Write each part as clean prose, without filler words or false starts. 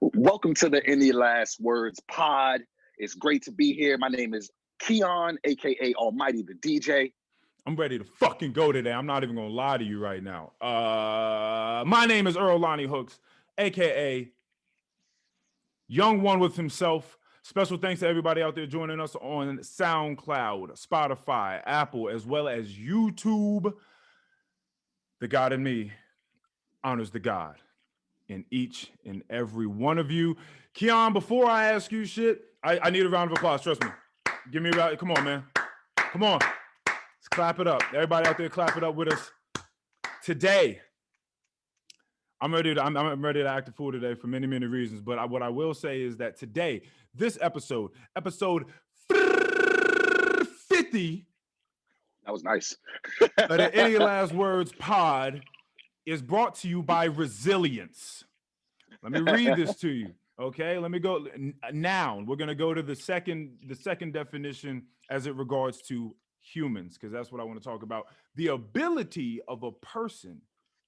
Welcome to the Any Last Words pod. It's great to be here. My name is Keion, aka Almighty the DJ. I'm ready to fucking go today. I'm not even gonna lie to you right now. My name is Earl Lonnie Hooks, aka Young One with himself. Special thanks to everybody out there joining us on Soundcloud, Spotify, Apple, as well as YouTube. The God in me honors the God in each and every one of you. Keion, before I ask you shit, I need a round of applause. Trust me. Give me a round. Come on, man. Come on. Let's clap it up. Everybody out there, clap it up with us. Today, I'm ready to act a fool today for many, many reasons. But what I will say is that today, this episode 50. That was nice. Of the Any Last Words pod is brought to you by resilience. Let me read this to you. Okay, let me go. Noun. We're gonna go to the second definition as it regards to humans, because that's what I want to talk about. The ability of a person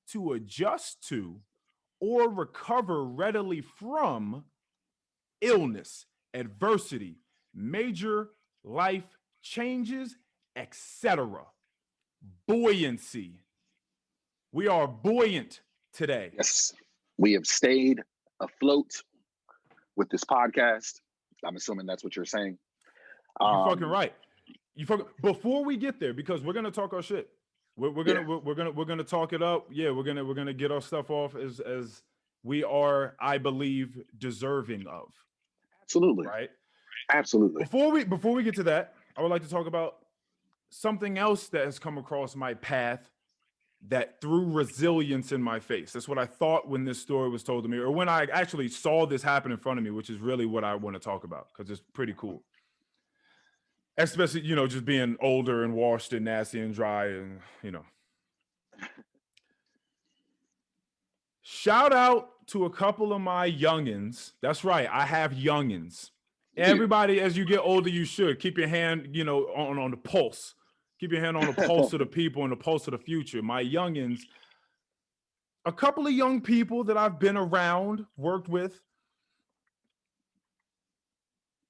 to adjust to or recover readily from illness, adversity, major life changes, etc. Buoyancy. We are buoyant today. Yes, we have stayed afloat with this podcast. I'm assuming that's what you're saying. You're fucking right. Before we get there, because we're gonna talk our shit. We're gonna talk it up. Yeah, we're gonna get our stuff off as we are, I believe, deserving of. Absolutely. Right. Absolutely. Before we get to that, I would like to talk about something else that has come across my path that threw resilience in my face. That's what I thought when this story was told to me, or when I actually saw this happen in front of me, which is really what I want to talk about, because it's pretty cool. Especially, just being older and washed and nasty and dry and, Shout out to a couple of my youngins. That's right. I have youngins. Everybody, as you get older, you should keep your hand, on the pulse. Keep your hand on the pulse of the people and the pulse of the future. My youngins, a couple of young people that I've been around, worked with,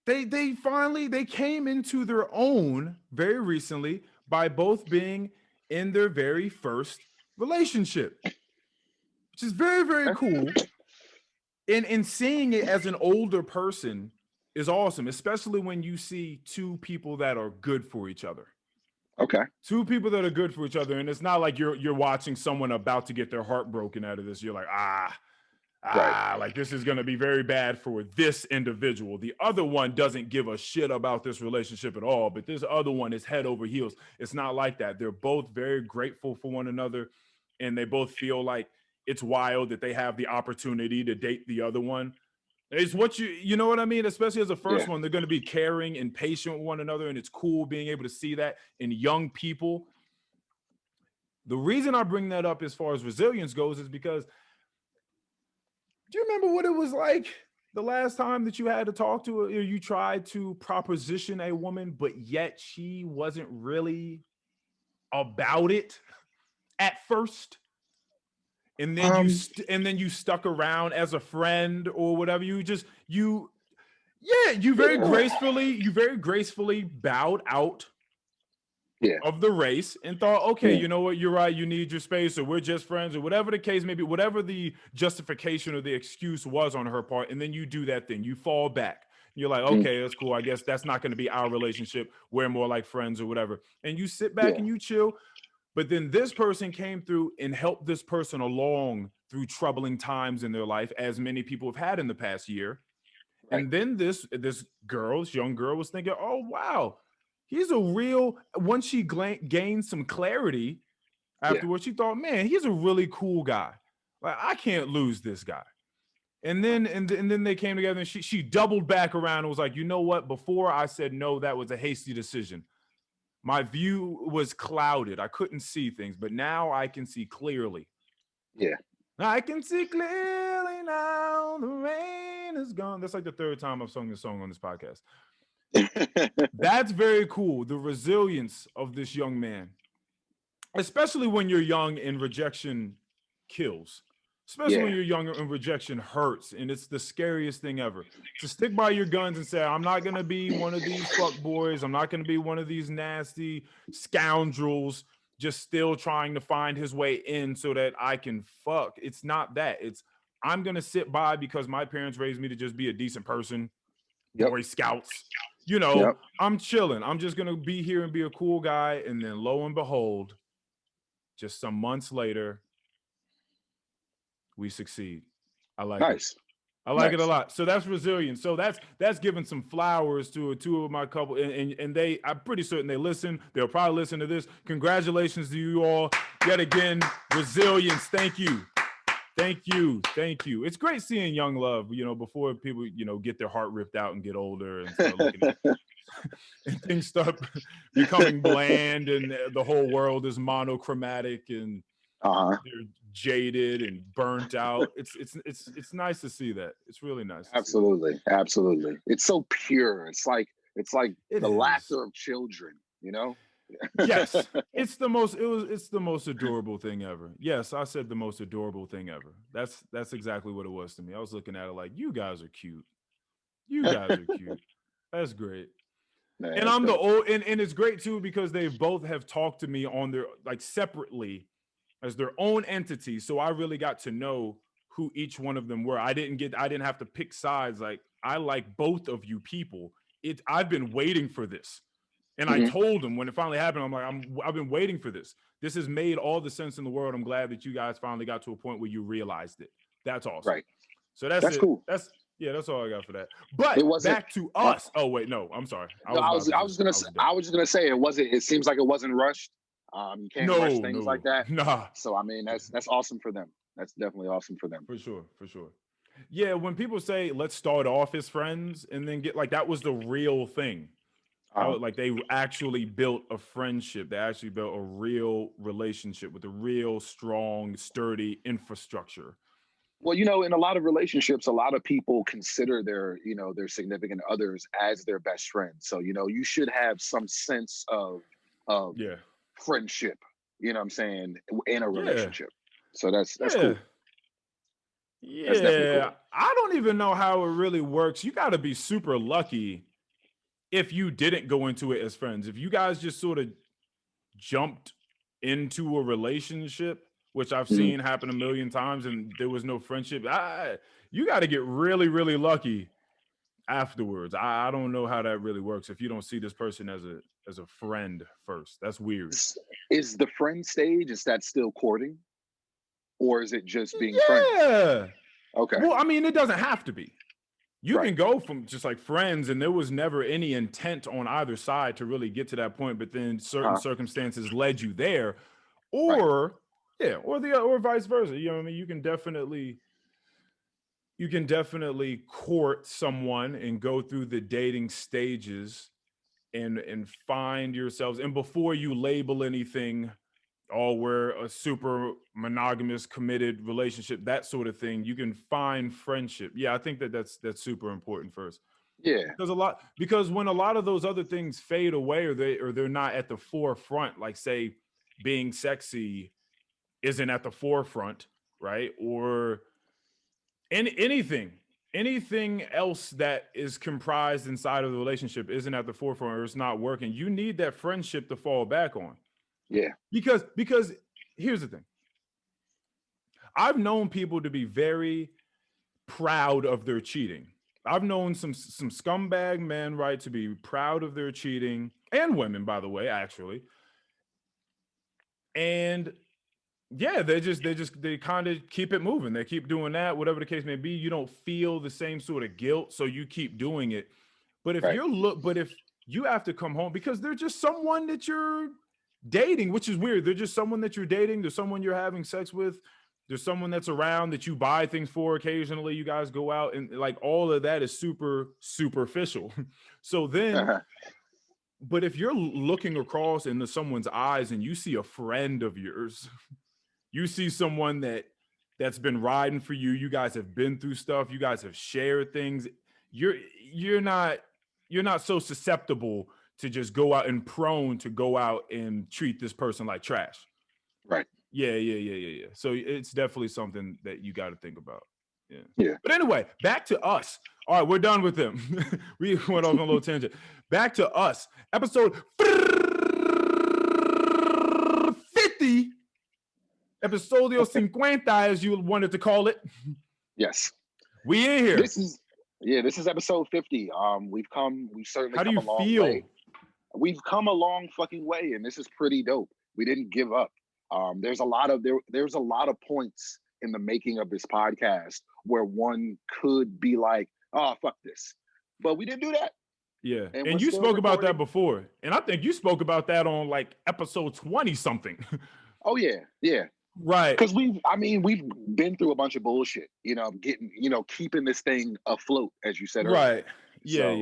they finally came into their own very recently by both being in their very first relationship, which is very, very cool. And seeing it as an older person is awesome, especially when you see two people that are good for each other. Okay. Two people that are good for each other. And it's not like you're watching someone about to get their heart broken out of this. You're like, right. Like this is going to be very bad for this individual. The other one doesn't give a shit about this relationship at all, but this other one is head over heels. It's not like that. They're both very grateful for one another, and they both feel like it's wild that they have the opportunity to date the other one. It's what you know what I mean? Especially as a first one, they're going to be caring and patient with one another, and it's cool being able to see that in young people. The reason I bring that up as far as resilience goes is because, do you remember what it was like the last time that you had to talk to her, or you tried to proposition a woman, but yet she wasn't really about it at first? And then you stuck around as a friend or whatever. You very gracefully bowed out of the race and thought, okay, you know what, you're right, you need your space, or we're just friends, or whatever the case may be, whatever the justification or the excuse was on her part. And then you do that thing, you fall back. You're like, okay, that's cool. I guess that's not going to be our relationship. We're more like friends or whatever. And you sit back and you chill. But then this person came through and helped this person along through troubling times in their life, as many people have had in the past year. Right. And then this young girl was thinking, oh, wow, he's a real, once she gained some clarity afterwards, she thought, man, he's a really cool guy. Like, I can't lose this guy. And then they came together, and she doubled back around and was like, you know what? Before I said no, that was a hasty decision. My view was clouded. I couldn't see things, but now I can see clearly. Yeah. I can see clearly now. The rain is gone. That's like the third time I've sung this song on this podcast. That's very cool. The resilience of this young man, especially when you're young and rejection kills. especially when you're younger, and rejection hurts, and it's the scariest thing ever. To stick by your guns and say, I'm not going to be one of these fuck boys. I'm not going to be one of these nasty scoundrels just still trying to find his way in so that I can fuck. It's not that. It's I'm going to sit by because my parents raised me to just be a decent person, Boy Scouts. You know, I'm chilling. I'm just going to be here and be a cool guy. And then lo and behold, just some months later, we succeed. I like it. I like it a lot. So that's resilience. So that's giving some flowers to two of my couple, and they, I'm pretty certain they listen. They'll probably listen to this. Congratulations to you all yet again. Resilience. Thank you. Thank you. Thank you. It's great seeing young love, you know, before people, you know, get their heart ripped out and get older and start looking at and things start becoming bland and the whole world is monochromatic and they're jaded and burnt out. It's nice to see that. It's really nice. Absolutely. Absolutely. It's so pure. It's like the laughter of children, you know? Yes. It's the most adorable thing ever. Yes, I said the most adorable thing ever. That's exactly what it was to me. I was looking at it like, you guys are cute. You guys are cute. That's great. Man, and I'm the old, and it's great too because they both have talked to me on their, like, separately as their own entity. So I really got to know who each one of them were. I didn't have to pick sides. Like, I like both of you people. I've been waiting for this. And I told them when it finally happened, I'm like, I've been waiting for this. This has made all the sense in the world. I'm glad that you guys finally got to a point where you realized it. That's awesome. Right. So that's cool. That's all I got for that. But back to us. Oh wait, no, I'm sorry. I was just gonna say it seems like it wasn't rushed. You can't rush things like that. Nah. So I mean, that's awesome for them. That's definitely awesome for them. For sure. Yeah, when people say let's start off as friends and then get, like, that was the real thing. Like, they actually built a friendship. They actually built a real relationship with a real strong, sturdy infrastructure. Well, you know, in a lot of relationships, a lot of people consider their significant others as their best friend. So, you know, you should have some sense of friendship, you know what I'm saying, in a relationship. So that's cool. Yeah. That's definitely cool. I don't even know how it really works. You got to be super lucky if you didn't go into it as friends. If you guys just sort of jumped into a relationship, which I've seen happen a million times, and there was no friendship, you got to get really, really lucky afterwards. I don't know how that really works if you don't see this person as a friend first. That's weird. Is the friend stage, is that still courting? Or is it just being friends? Yeah. Okay. Well, I mean, it doesn't have to be. You can go from just like friends, and there was never any intent on either side to really get to that point, but then certain circumstances led you there, or or vice versa. You know what I mean? You can definitely court someone and go through the dating stages and find yourselves. And before you label anything, we're a super monogamous, committed relationship, that sort of thing, you can find friendship. Yeah, I think that's super important first. Yeah. Because when a lot of those other things fade away, or they're not at the forefront, like, say, being sexy isn't at the forefront, right? Or anything else that is comprised inside of the relationship isn't at the forefront, or it's not working, you need that friendship to fall back on. Yeah. Because here's the thing. I've known people to be very proud of their cheating. I've known some scumbag men, right, to be proud of their cheating, and women, by the way, actually. And yeah, they kind of keep it moving. They keep doing that, whatever the case may be. You don't feel the same sort of guilt, so you keep doing it. But if if you have to come home because they're just someone that you're dating, which is weird. They're just someone that you're dating. There's someone you're having sex with. There's someone that's around that you buy things for occasionally. You guys go out, and like all of that is super superficial. So then, but if you're looking across into someone's eyes and you see a friend of yours, you see someone that's been riding for you. You guys have been through stuff. You guys have shared things. You're not so susceptible to just go out and prone to go out and treat this person like trash. Right. Yeah. So it's definitely something that you got to think about. Yeah. But anyway, back to us. All right, we're done with them. We went off on a little tangent. Back to us. Episode 50. Episodio 50, as you wanted to call it. Yes. We in here. This is episode 50. We've certainly come a long way. We've come a long fucking way, and this is pretty dope. We didn't give up. There's a lot of points in the making of this podcast where one could be like, oh, fuck this. But we didn't do that. Yeah. And you spoke about that before. And I think you spoke about that on like episode 20 something. Oh, yeah. Yeah. Right. Because we've been through a bunch of bullshit, keeping this thing afloat, as you said earlier. Right. Yeah.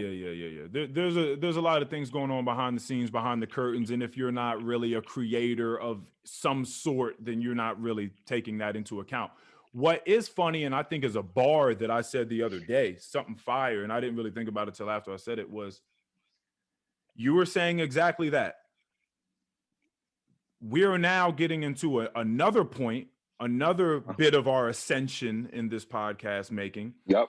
There's a lot of things going on behind the scenes, behind the curtains. And if you're not really a creator of some sort, then you're not really taking that into account. What is funny, and I think is a bar that I said the other day, something fire, and I didn't really think about it till after I said it, was you were saying exactly that. We are now getting into another point, another bit of our ascension in this podcast making. Yep.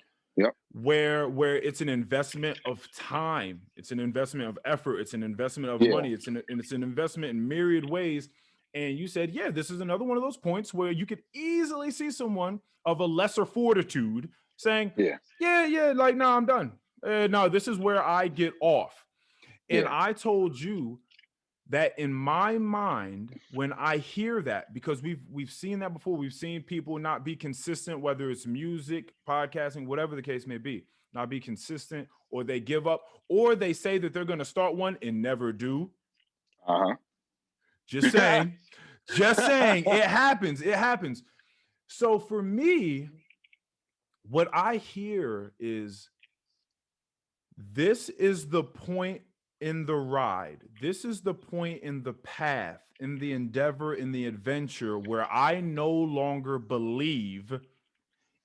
Where it's an investment of time, it's an investment of effort, it's an investment of money, it's an investment in myriad ways. And you said, yeah, this is another one of those points where you could easily see someone of a lesser fortitude saying, like, no, I'm done. No, this is where I get off. And I told you that in my mind, when I hear that, because we've seen that before, we've seen people not be consistent, whether it's music, podcasting, whatever the case may be, not be consistent, or they give up, or they say that they're going to start one and never do. Just saying, it happens. So for me, what I hear is, this is the point in the ride. This is the point in the path, in the endeavor, in the adventure where I no longer believe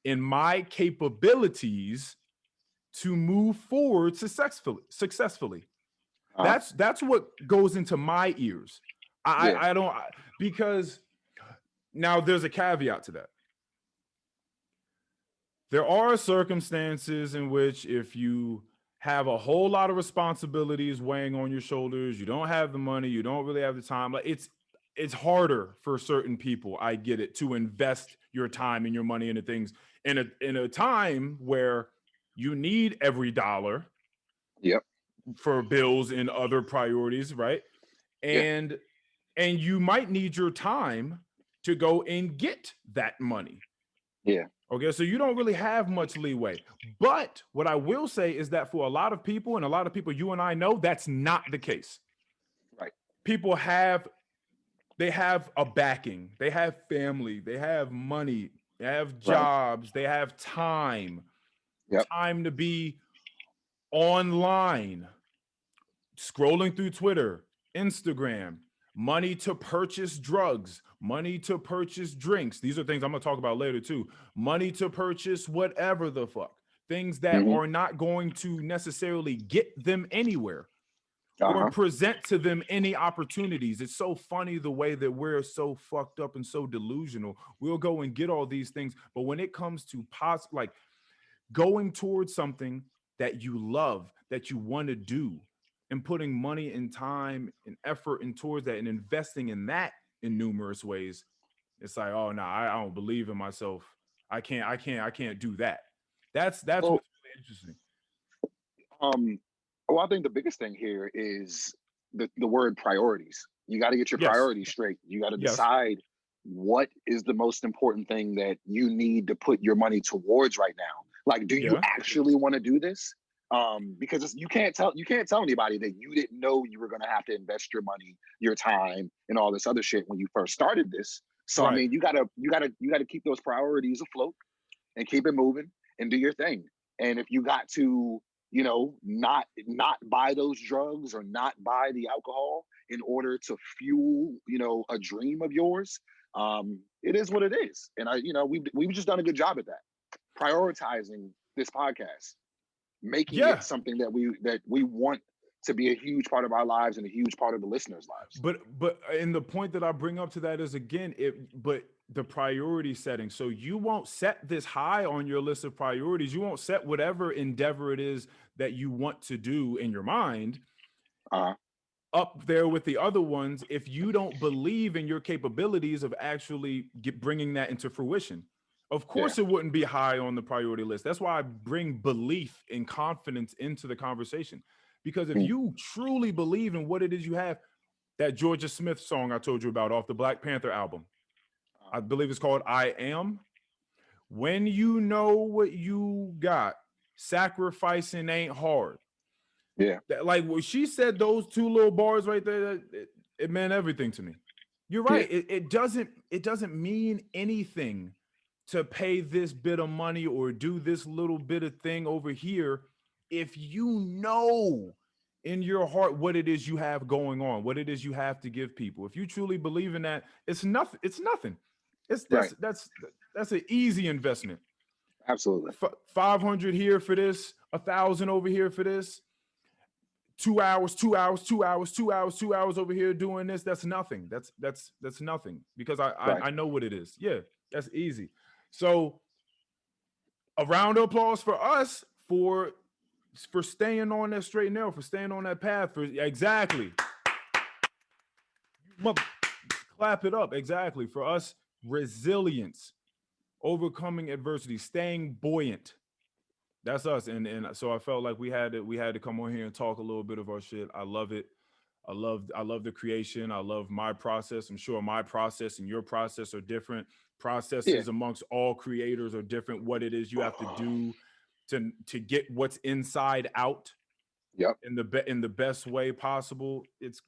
in my capabilities to move forward successfully. That's what goes into my ears. I don't, because now there's a caveat to that. There are circumstances in which if you have a whole lot of responsibilities weighing on your shoulders, you don't have the money, you don't really have the time, like it's harder for certain people, I get it, to invest your time and your money into things in a time where you need every dollar for bills and other priorities, right? And you might need your time to go and get that money. Okay, so you don't really have much leeway. But what I will say is that for a lot of people, and a lot of people you and I know, that's not the case. Right. People they have a backing, they have family, they have money, they have jobs, they have time, time to be online, scrolling through Twitter, Instagram, money to purchase drugs, money to purchase drinks. These are things I'm going to talk about later too. Money to purchase whatever the fuck. Things that are not going to necessarily get them anywhere or present to them any opportunities. It's so funny the way that we're so fucked up and so delusional. We'll go and get all these things, but when it comes to like going towards something that you love, that you want to do, and putting money and time and effort in towards that and investing in that in numerous ways, it's like, oh no, I don't believe in myself. I can't do that. That's what's really interesting. Well, I think the biggest thing here is the word priorities. You got to get your priorities straight. You got to decide what is the most important thing that you need to put your money towards right now. Like, do you actually want to do this? Because you can't tell anybody that you didn't know you were going to have to invest your money, your time, and all this other shit when you first started this. So I mean, you gotta keep those priorities afloat and keep it moving and do your thing. And if you got to, not buy those drugs or not buy the alcohol in order to fuel, a dream of yours, it is what it is. And we've just done a good job at that, prioritizing this podcast. Making it something that we want to be a huge part of our lives and a huge part of the listeners' lives. But and the point that I bring up to that is, again, but the priority setting. So you won't set this high on your list of priorities. You won't set whatever endeavor it is that you want to do in your mind up there with the other ones if you don't believe in your capabilities of actually bringing that into fruition. Of course, it wouldn't be high on the priority list. That's why I bring belief and confidence into the conversation. Because if you truly believe in what it is you have, that Georgia Smith song I told you about off the Black Panther album, I believe it's called I Am. When you know what you got, sacrificing ain't hard. Yeah. Like when she said those two little bars right there, it meant everything to me. You're right. Yeah. It doesn't mean anything to pay this bit of money or do this little bit of thing over here if you know in your heart what it is you have going on, what it is you have to give people. If you truly believe in that, it's nothing. It's nothing. That's an easy investment. Absolutely. 500 here for this, 1,000 over here for this. 2 hours over here doing this. That's nothing. That's nothing because I know what it is. Yeah, that's easy. So a round of applause for us for staying on that straight and narrow, for staying on that path. For exactly. Clap it up. Exactly. For us, resilience, overcoming adversity, staying buoyant. That's us. And so I felt like we had to come on here and talk a little bit of our shit. I love it. I love the creation. I love my process. I'm sure my process and your process are different. Processes amongst all creators are different. What it is you have to do to get what's inside out. Yep. In the best way possible. It's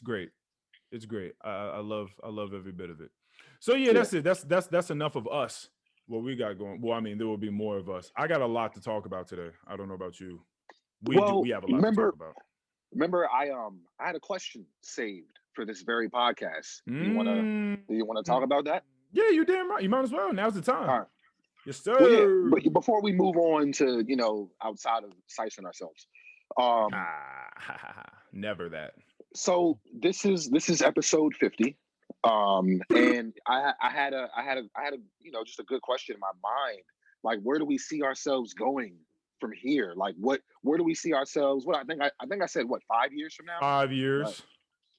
great. It's great. I love every bit of it. So yeah, that's it. That's enough of us. What we got going. Well, I mean, there will be more of us. I got a lot to talk about today. I don't know about you. We have a lot to talk about. Remember, I had a question saved for this very podcast. Do you want to talk about that? Yeah, you damn right. You might as well. Now's the time. All right. Yes, sir. Well, yeah, but before we move on to outside of sicing ourselves, never that. So this is episode 50. And I had a just a good question in my mind. Like, where do we see ourselves going from here? Like, where do we see ourselves? What I think I said 5 years from now? 5 years.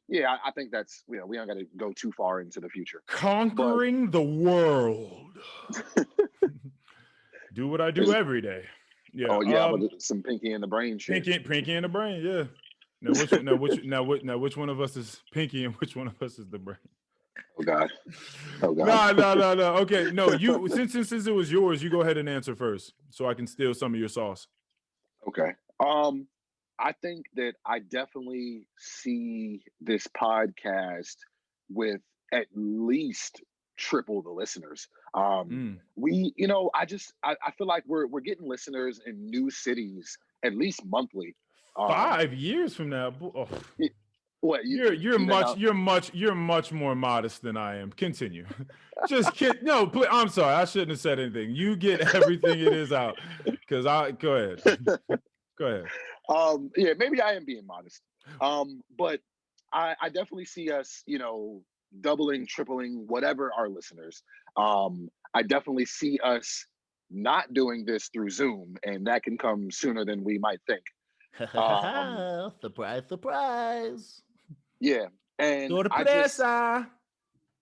Yeah, I think that's we don't got to go too far into the future. Conquering the world. Do what I do every day. Yeah. Oh yeah, some Pinky in the Brain shit. Pinky in the Brain. Yeah. Now which one of us is Pinky and which one of us is the brain? Oh God. No. Okay, no. You since it was yours, you go ahead and answer first, so I can steal some of your sauce. Okay. I think that I definitely see this podcast with at least triple the listeners. We, I feel like we're getting listeners in new cities at least monthly. 5 years from now. Oh. What you're much more modest than I am. Continue. Just kid. No, please, I'm sorry. I shouldn't have said anything. You get everything it is out. Because go ahead. Go ahead. Yeah, maybe I am being modest. But I definitely see us, doubling, tripling, whatever our listeners. I definitely see us not doing this through Zoom, and that can come sooner than we might think. Surprise. Yeah. And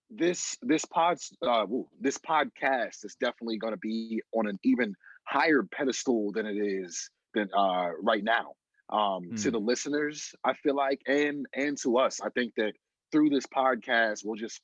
this podcast is definitely going to be on an even higher pedestal than it is right now. To the listeners, I feel like, and to us. I think that through this podcast, we'll just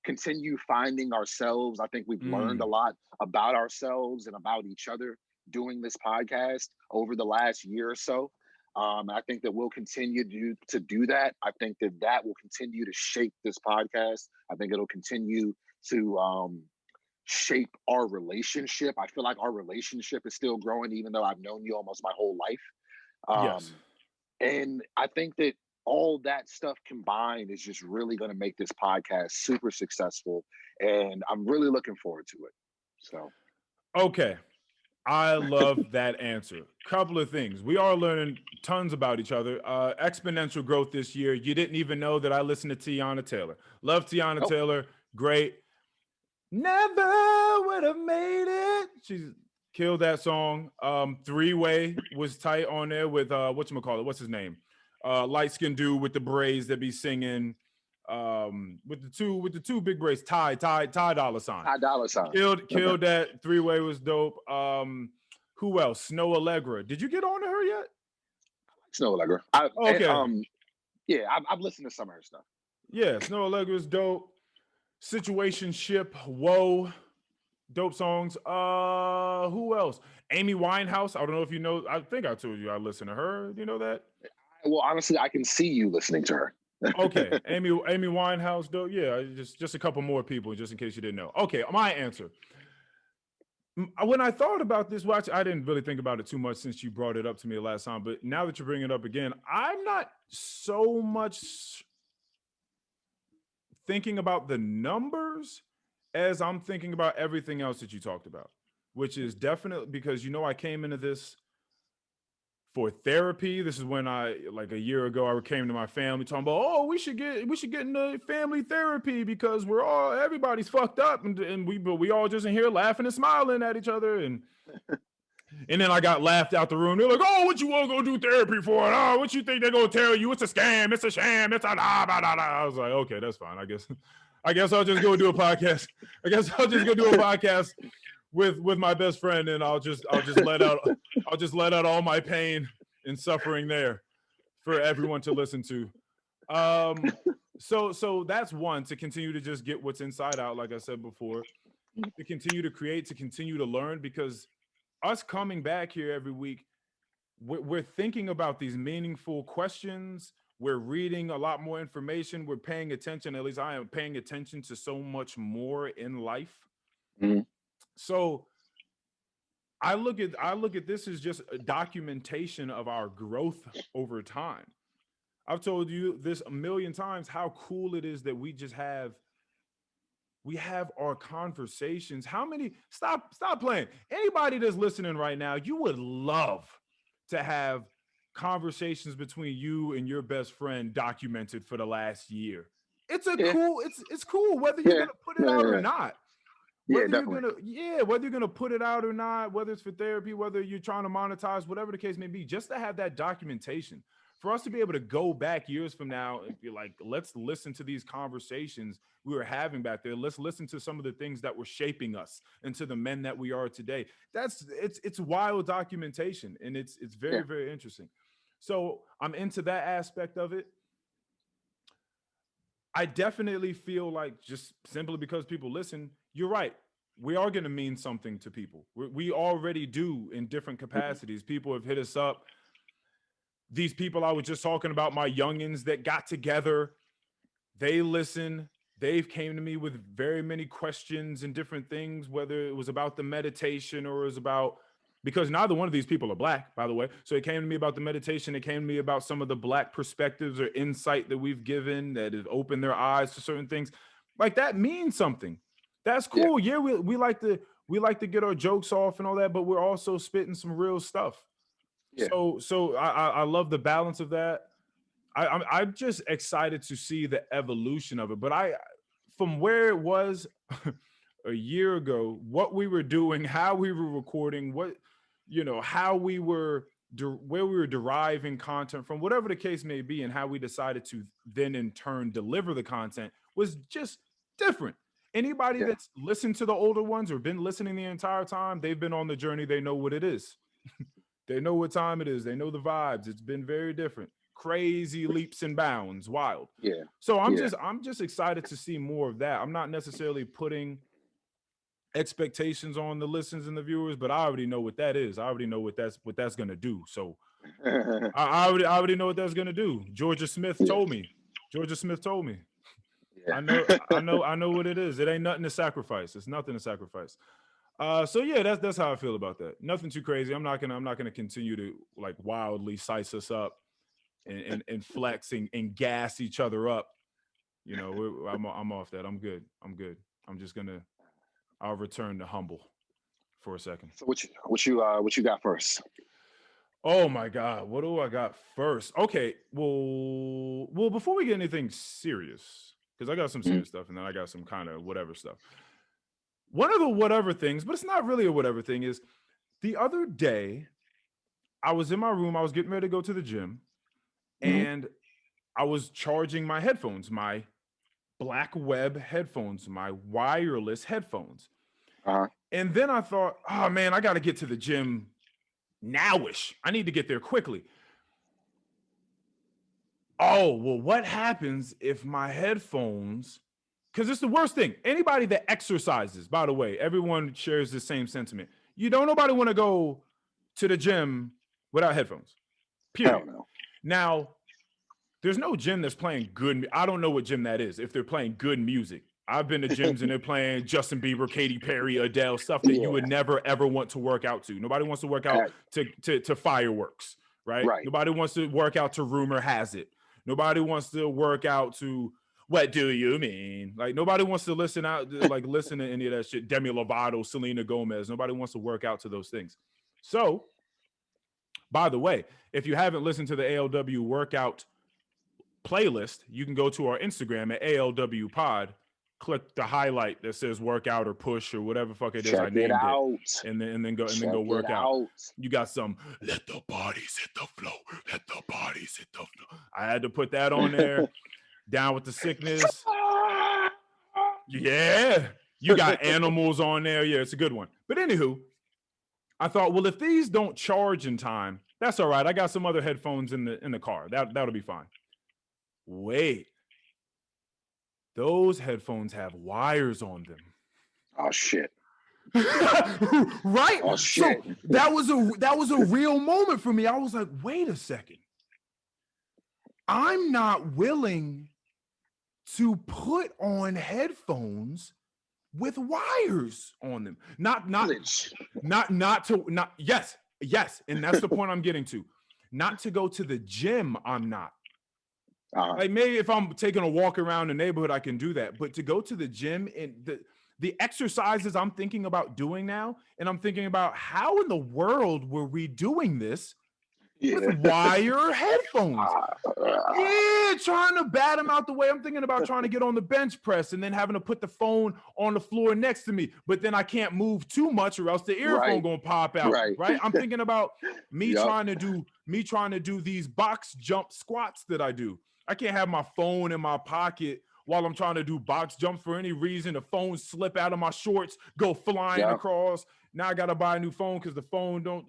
continue finding ourselves. I think we've learned a lot about ourselves and about each other doing this podcast over the last year or so. I think that we'll continue to do that. I think that will continue to shape this podcast. I think it'll continue to shape our relationship. I feel like our relationship is still growing, even though I've known you almost my whole life. Yes. And I think that all that stuff combined is just really going to make this podcast super successful. And I'm really looking forward to it. So. Okay. I love that answer. Couple of things. We are learning tons about each other. Exponential growth this year. You didn't even know that I listened to Teyana Taylor. Love Teyana Taylor. Great. Never would have made it. She's killed that song. Three-Way was tight on there with whatchamacallit, what's his name? Light-skinned dude with the braids that be singing with the two big braids, Ty Dolla $ign. Ty Dolla $ign. Killed that. Three-Way was dope. Who else? Snow Allegra. Did you get on to her yet? Snow Allegra. Okay. Yeah, I've listened to some of her stuff. Yeah, Snow Allegra is dope. Situationship, Whoa, dope songs. Who else? Amy Winehouse. I don't know if you know. I think I told you I listen to her. Do you know that? Well, honestly, I can see you listening to her. Okay, Amy Winehouse, though. Yeah, just a couple more people, just in case you didn't know. Okay, my answer. When I thought about this watch, I didn't really think about it too much since you brought it up to me last time. But now that you're bringing it up again, I'm not so much thinking about the numbers as I'm thinking about everything else that you talked about, which is definitely because, I came into this for therapy. This is when like a year ago, I came to my family talking about, we should get into family therapy because everybody's fucked up and we all just in here laughing and smiling at each other. And then I got laughed out the room. They're like, what you want to go do therapy for? Oh, what you think they're going to tell you? It's a scam. It's a sham. It's a blah, blah, blah, blah. I was like, okay, that's fine. I guess I'll just go do a podcast. With my best friend, and I'll just let out all my pain and suffering there for everyone to listen to. So that's one, to continue to just get what's inside out, like I said before, to continue to create, to continue to learn, because us coming back here every week, we're thinking about these meaningful questions. We're reading a lot more information. We're paying attention. At least I am paying attention to so much more in life. Mm-hmm. So I look at this as just a documentation of our growth over time. I've told you this a million times, how cool it is that we have our conversations. How many, stop playing. Anybody that's listening right now, you would love to have conversations between you and your best friend documented for the last year. It's cool whether you're going to put it out or not. Whether you're gonna put it out or not, whether it's for therapy, whether you're trying to monetize, whatever the case may be, just to have that documentation for us to be able to go back years from now and be like, let's listen to these conversations we were having back there. Let's listen to some of the things that were shaping us into the men that we are today. It's wild documentation, and it's very, very interesting. So I'm into that aspect of it. I definitely feel like, just simply because people listen, you're right. We are going to mean something to people. We already do in different capacities. People have hit us up. These people I was just talking about, my youngins that got together, they listen. They've came to me with very many questions and different things, whether it was about the meditation or it was about, because neither one of these people are Black, by the way. So it came to me about the meditation. It came to me about some of the Black perspectives or insight that we've given that has opened their eyes to certain things. Like, that means something. That's cool. Yeah, we like to get our jokes off and all that, but we're also spitting some real stuff. Yeah. So I love the balance of that. I'm just excited to see the evolution of it. But from where it was a year ago, what we were doing, how we were recording, how we were, where we were deriving content from, whatever the case may be, and how we decided to then in turn deliver the content was just different. Anybody that's listened to the older ones or been listening the entire time, they've been on the journey. They know what it is. They know what time it is. They know the vibes. It's been very different. Crazy leaps and bounds, wild. Yeah. So I'm just excited to see more of that. I'm not necessarily putting expectations on the listeners and the viewers, but I already know what that is. I already know what that's gonna do. So I already know what that's gonna do. Georgia Smith told me. Yeah. I know what it is. It ain't nothing to sacrifice. It's nothing to sacrifice. So yeah, that's how I feel about that. Nothing too crazy. I'm not gonna continue to like wildly size us up and flexing and gas each other up. I'm off that. I'm good. I'm just gonna. I'll return to humble for a second. So what you got first? Oh my God, what do I got first? Okay, well, before we get anything serious, because I got some serious stuff, and then I got some kind of whatever stuff. One of the whatever things, but it's not really a whatever thing, is the other day I was in my room, I was getting ready to go to the gym, and I was charging my headphones, my black web headphones, my wireless headphones. And then I thought, oh man, I got to get to the gym nowish. I need to get there quickly. Oh, well, what happens if my headphones, because it's the worst thing. Anybody that exercises, by the way, everyone shares the same sentiment. Nobody want to go to the gym without headphones. Period. Now, there's no gym that's playing good. I don't know what gym that is if they're playing good music. I've been to gyms and they're playing Justin Bieber, Katy Perry, Adele, stuff that you would never, ever want to work out to. Nobody wants to work out to fireworks, right? Nobody wants to work out to Rumor Has It. Nobody wants to work out to What Do You Mean? Like, nobody wants to listen to any of that shit. Demi Lovato, Selena Gomez. Nobody wants to work out to those things. So, by the way, if you haven't listened to the ALW workout playlist, you can go to our Instagram at ALW Pod, click the highlight that says workout or push or whatever fuck it is. I named it, and then go work out. You got some let the bodies hit the flow, let the bodies hit the flow. I had to put that on there. Down with the sickness. Yeah, you got animals on there. Yeah, it's a good one. But anywho, I thought, well, if these don't charge in time, that's all right. I got some other headphones in the car. That'll be fine. Wait, those headphones have wires on them. Oh shit. Right? Oh shit. So that was a real moment for me. I was like, wait a second. I'm not willing to put on headphones with wires on them. Yes. And that's the point I'm getting to. Not to go to the gym, I'm not. Like, maybe if I'm taking a walk around the neighborhood, I can do that. But to go to the gym and the exercises I'm thinking about doing now, and I'm thinking about how in the world were we doing this with wire headphones? Trying to bat them out the way. I'm thinking about trying to get on the bench press and then having to put the phone on the floor next to me, but then I can't move too much or else the earphone gonna pop out. Right? I'm thinking about me trying to do these box jump squats that I do. I can't have my phone in my pocket while I'm trying to do box jumps for any reason. The phone slip out of my shorts, go flying across. Now I got to buy a new phone because the phone don't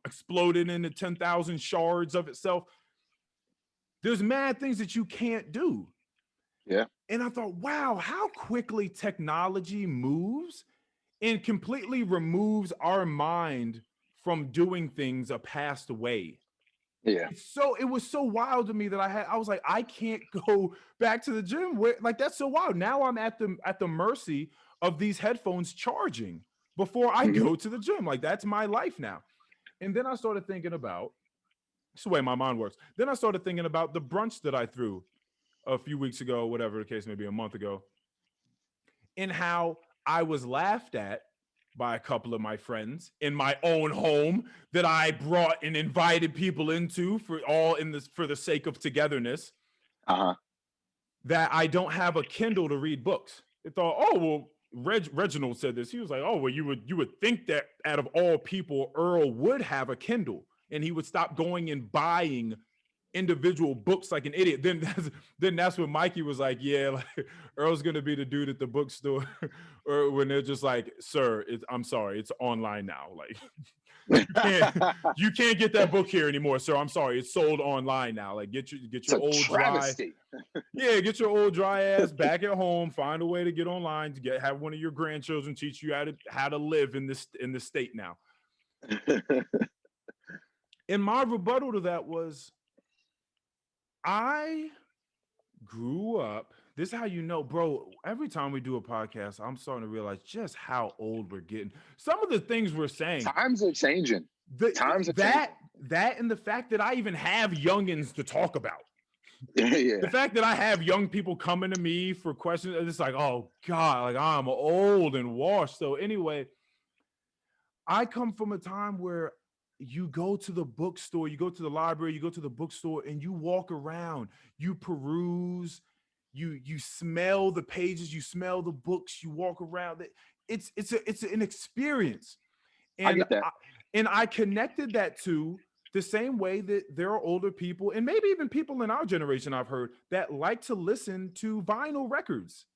explode it into 10,000 shards of itself. There's mad things that you can't do. Yeah. And I thought, wow, how quickly technology moves and completely removes our mind from doing things a past way. Yeah. So it was so wild to me that I was like, I can't go back to the gym. That's so wild. Now I'm at the mercy of these headphones charging before I go to the gym. Like, that's my life now. And then I started thinking about, it's the way my mind works. Then I started thinking about the brunch that I threw a few weeks ago, whatever the case may be, a month ago, and how I was laughed at by a couple of my friends in my own home that I brought and invited people into for the sake of togetherness. That I don't have a Kindle to read books. They thought, oh, well, Reginald said this. He was like, oh, well, you would think that out of all people, Earl would have a Kindle and he would stop going and buying individual books like an idiot. Then that's when Mikey was like, yeah, like, Earl's gonna be the dude at the bookstore, or when they're just like, sir, I'm sorry, it's online now. Like, you can't get that book here anymore, sir. I'm sorry, it's sold online now. Like, get your old travesty. Get your old dry ass back at home. Find a way to get online to have one of your grandchildren teach you how to live in this state now. And my rebuttal to that was, I grew up. This is how you know, bro. Every time we do a podcast, I'm starting to realize just how old we're getting. Some of the things we're saying. Times are changing. That and the fact that I even have youngins to talk about. The fact that I have young people coming to me for questions, it's like, oh God, like I'm old and washed. So anyway, I come from a time where you go to the bookstore, you go to the library, you go to the bookstore, and you walk around, you peruse, you smell the pages, you smell the books, you walk around. It's an experience, I and get that. I connected that to the same way that there are older people, and maybe even people in our generation I've heard that like to listen to vinyl records.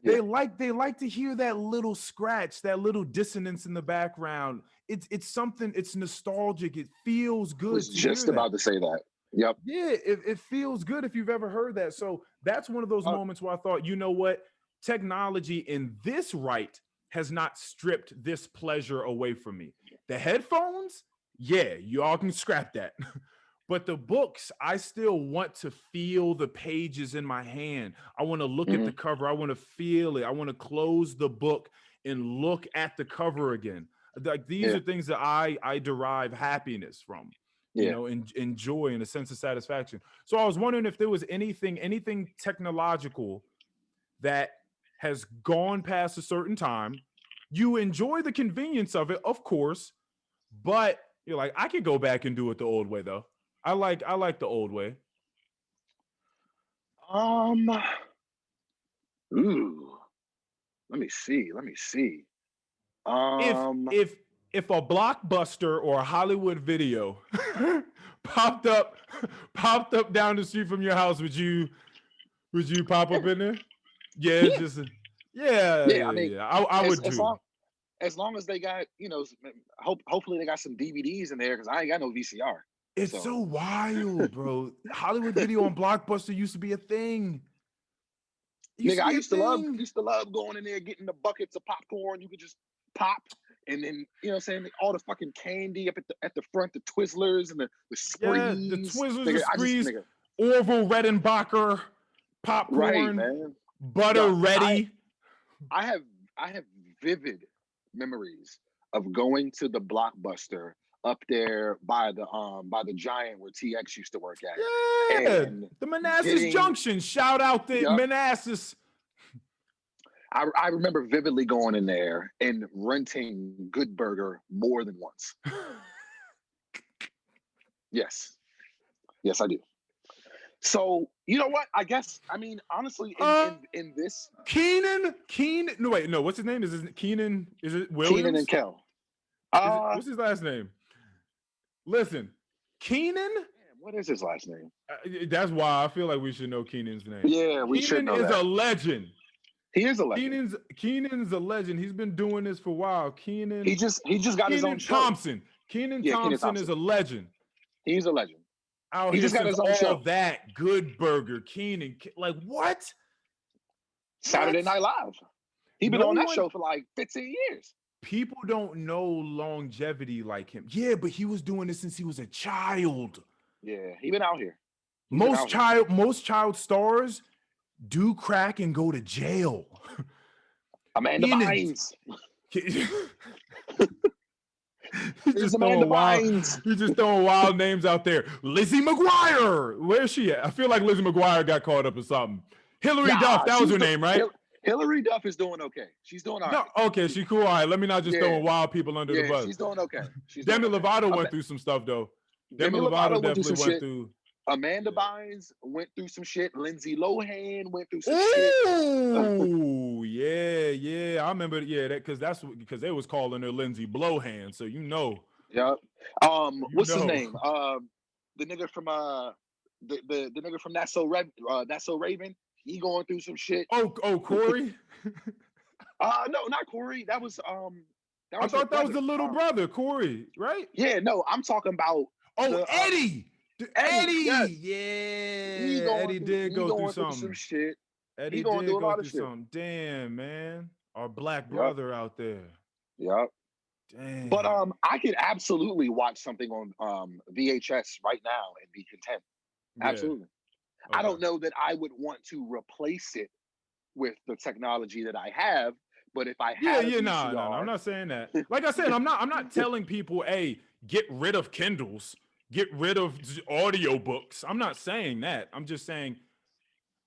Yeah. They like to hear that little scratch, that little dissonance in the background. It's something, it's nostalgic. It feels I was good to hear just that. about to say that. Yep. Yeah, it feels good if you've ever heard that. So that's one of those Uh, moments where I thought, you know what? Technology in this right has not stripped this pleasure away from me. The headphones, yeah, you all can scrap that. But the books, I still want to feel the pages in my hand. I want to look at the cover. I want to feel it. I want to close the book and look at the cover again. Like these yeah. are things that I derive happiness from, you Yeah. know, and joy and a sense of satisfaction. So I was wondering if there was anything technological that has gone past a certain time. You enjoy the convenience of it, of course, but you're like, I could go back and do it the old way though. I like the old way. Um. Ooh. Let me see. Let me see. If Um. if if a blockbuster or a Hollywood video popped up down the street from your house, would you pop up in there? Yeah, it's Yeah. just yeah, Yeah. I yeah, mean, yeah. I would as too. long as they got hopefully they got some DVDs in there because I ain't got no VCR. It's so So wild, bro. Hollywood video on Blockbuster used to be a thing. It used nigga, to I be a thing. used to love going in there getting the buckets of popcorn. You could just pop, and then what I'm saying, all the fucking candy up at the front, the Twizzlers and the Yeah, the Sprees. Twizzlers, the Nigga, Sprees, Orville Redenbacher, right, popcorn, man. butter Yo, ready. I have I have vivid memories of going to the Blockbuster up there by the Giant where TX used to work at, Yeah, and the Manassas getting Junction. Shout out the yup. Manassas. I remember vividly going in there and renting Good Burger more than once. Yes, yes, I do. So you know what? I guess I mean honestly, in this Keenan. No, wait, no. What's his name? Is it Keenan? Is it Keenan and Williams? Kel. What's his last name? Listen, Keenan. What is his last name? That's why I feel like we should know Keenan's name. Yeah, we should Keenan know is that. a legend. He is a legend. Keenan's a legend. He's been doing this for a while. He just got his own show. Keenan Yeah, Keenan Thompson Thompson is a legend. He's a legend. Out He here just got since his own all show. that. Good Burger, Keenan. Like what? Saturday Night Live. He been on that show for like 15 years. People don't know longevity like him. Yeah, but he was doing this since he was a child. Yeah, he been out here. Most child stars do crack and go to jail. Amanda Bynes. He's just throwing wild names out there. Lizzie McGuire. Where's she at? I feel like Lizzie McGuire got caught up in something. Hillary Duff. That was her name, right? Hillary Duff is doing okay. She's doing all right. No, okay, she's cool. All right, let me not just throw wild people under the bus. She's doing okay. Demi Lovato went through some stuff, though. Demi Lovato definitely went through. Amanda Bynes went through some shit. Lindsay Lohan went through some shit. Oh, yeah. I remember, because they was calling her Lindsay Blowhand, so you know. Yep. What's his name? The nigga from the nigga from That's So Raven. He going through some shit. Oh, Corey. No, not Corey. That was I thought that was the little brother, Corey, right? Yeah, no, I'm talking about. Eddie. Eddie, yes. Yeah. Eddie did go through something. Some shit. Eddie did go through something. Damn, man. Our black brother out there. Yep. Damn. But I could absolutely watch something on VHS right now and be content. Absolutely. Okay. I don't know that I would want to replace it with the technology that I have, but if I had no, I'm not saying that. Like I said, I'm not telling people, hey, get rid of Kindles, get rid of audiobooks. I'm not saying that. I'm just saying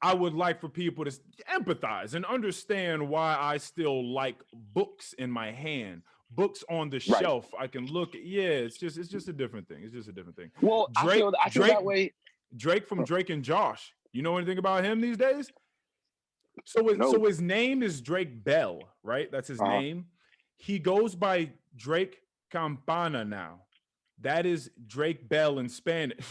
I would like for people to empathize and understand why I still like books in my hand. books on the shelf. I can look. Yeah, it's just a different thing. It's just a different thing. Well, I feel that way. Drake from Drake and Josh. You know anything about him these days? So his name is Drake Bell, right? That's his name. He goes by Drake Campana now. That is Drake Bell in Spanish.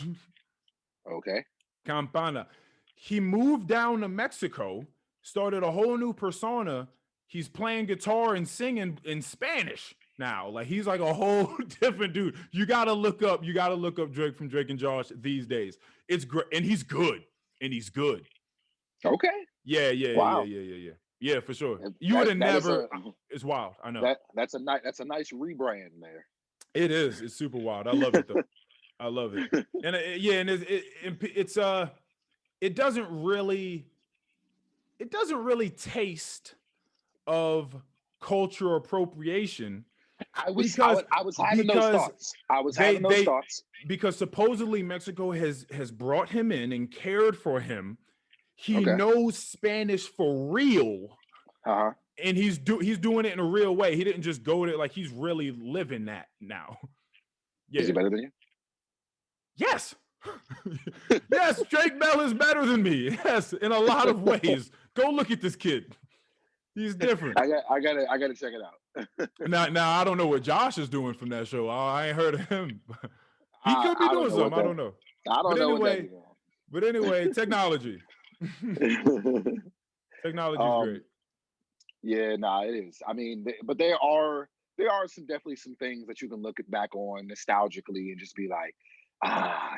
Okay. Campana. He moved down to Mexico, started a whole new persona. He's playing guitar and singing in Spanish now. Like he's like a whole different dude. You gotta look up Drake from Drake and Josh these days. It's great, and he's good. Okay. Yeah. Wow. Yeah, for sure. You would have never. It's wild. I know. That's a nice rebrand there. It is. It's super wild. I love it though. I love it. And it doesn't really taste of cultural appropriation. I was having those thoughts. Because supposedly Mexico has brought him in and cared for him. He knows Spanish for real. And he's doing it in a real way. He didn't just go to like he's really living that now. Yeah. Is he better than you? Yes. Yes, Drake Bell is better than me. Yes, in a lot of ways. Go look at this kid. He's different. I gotta check it out. Now I don't know what Josh is doing from that show. I ain't heard of him. He could be doing something. I don't know. But anyway, technology. Technology is great. Yeah, it is. I mean, but there are definitely some things that you can look back on nostalgically and just be like,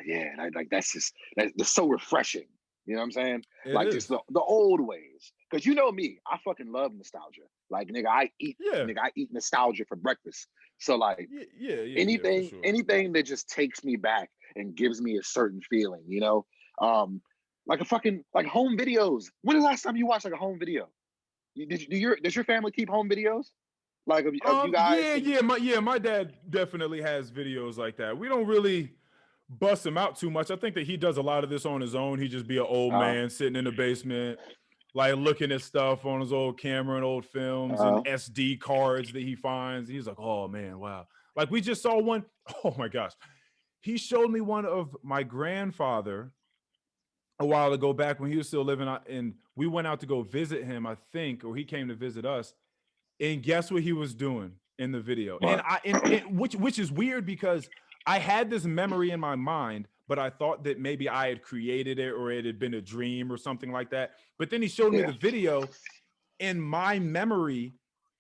yeah, that's so refreshing. You know what I'm saying? Just the old ways. Because you know me, I fucking love nostalgia. Like, nigga, I eat nostalgia for breakfast. So like, anything that just takes me back and gives me a certain feeling, you know, like home videos. When is the last time you watched like a home video? Does your family keep home videos? Like of you guys? My dad definitely has videos like that. We don't really bust him out too much. I think that he does a lot of this on his own. He just be an old man sitting in the basement, like looking at stuff on his old camera and old films and SD cards that he finds. He's like, oh man, wow. Like we just saw one. Oh my gosh. He showed me one of my grandfather a while ago back when he was still living out, and we went out to go visit him, I think, or he came to visit us. And guess what he was doing in the video? What? And which is weird because I had this memory in my mind, but I thought that maybe I had created it or it had been a dream or something like that. But then he showed me the video, and my memory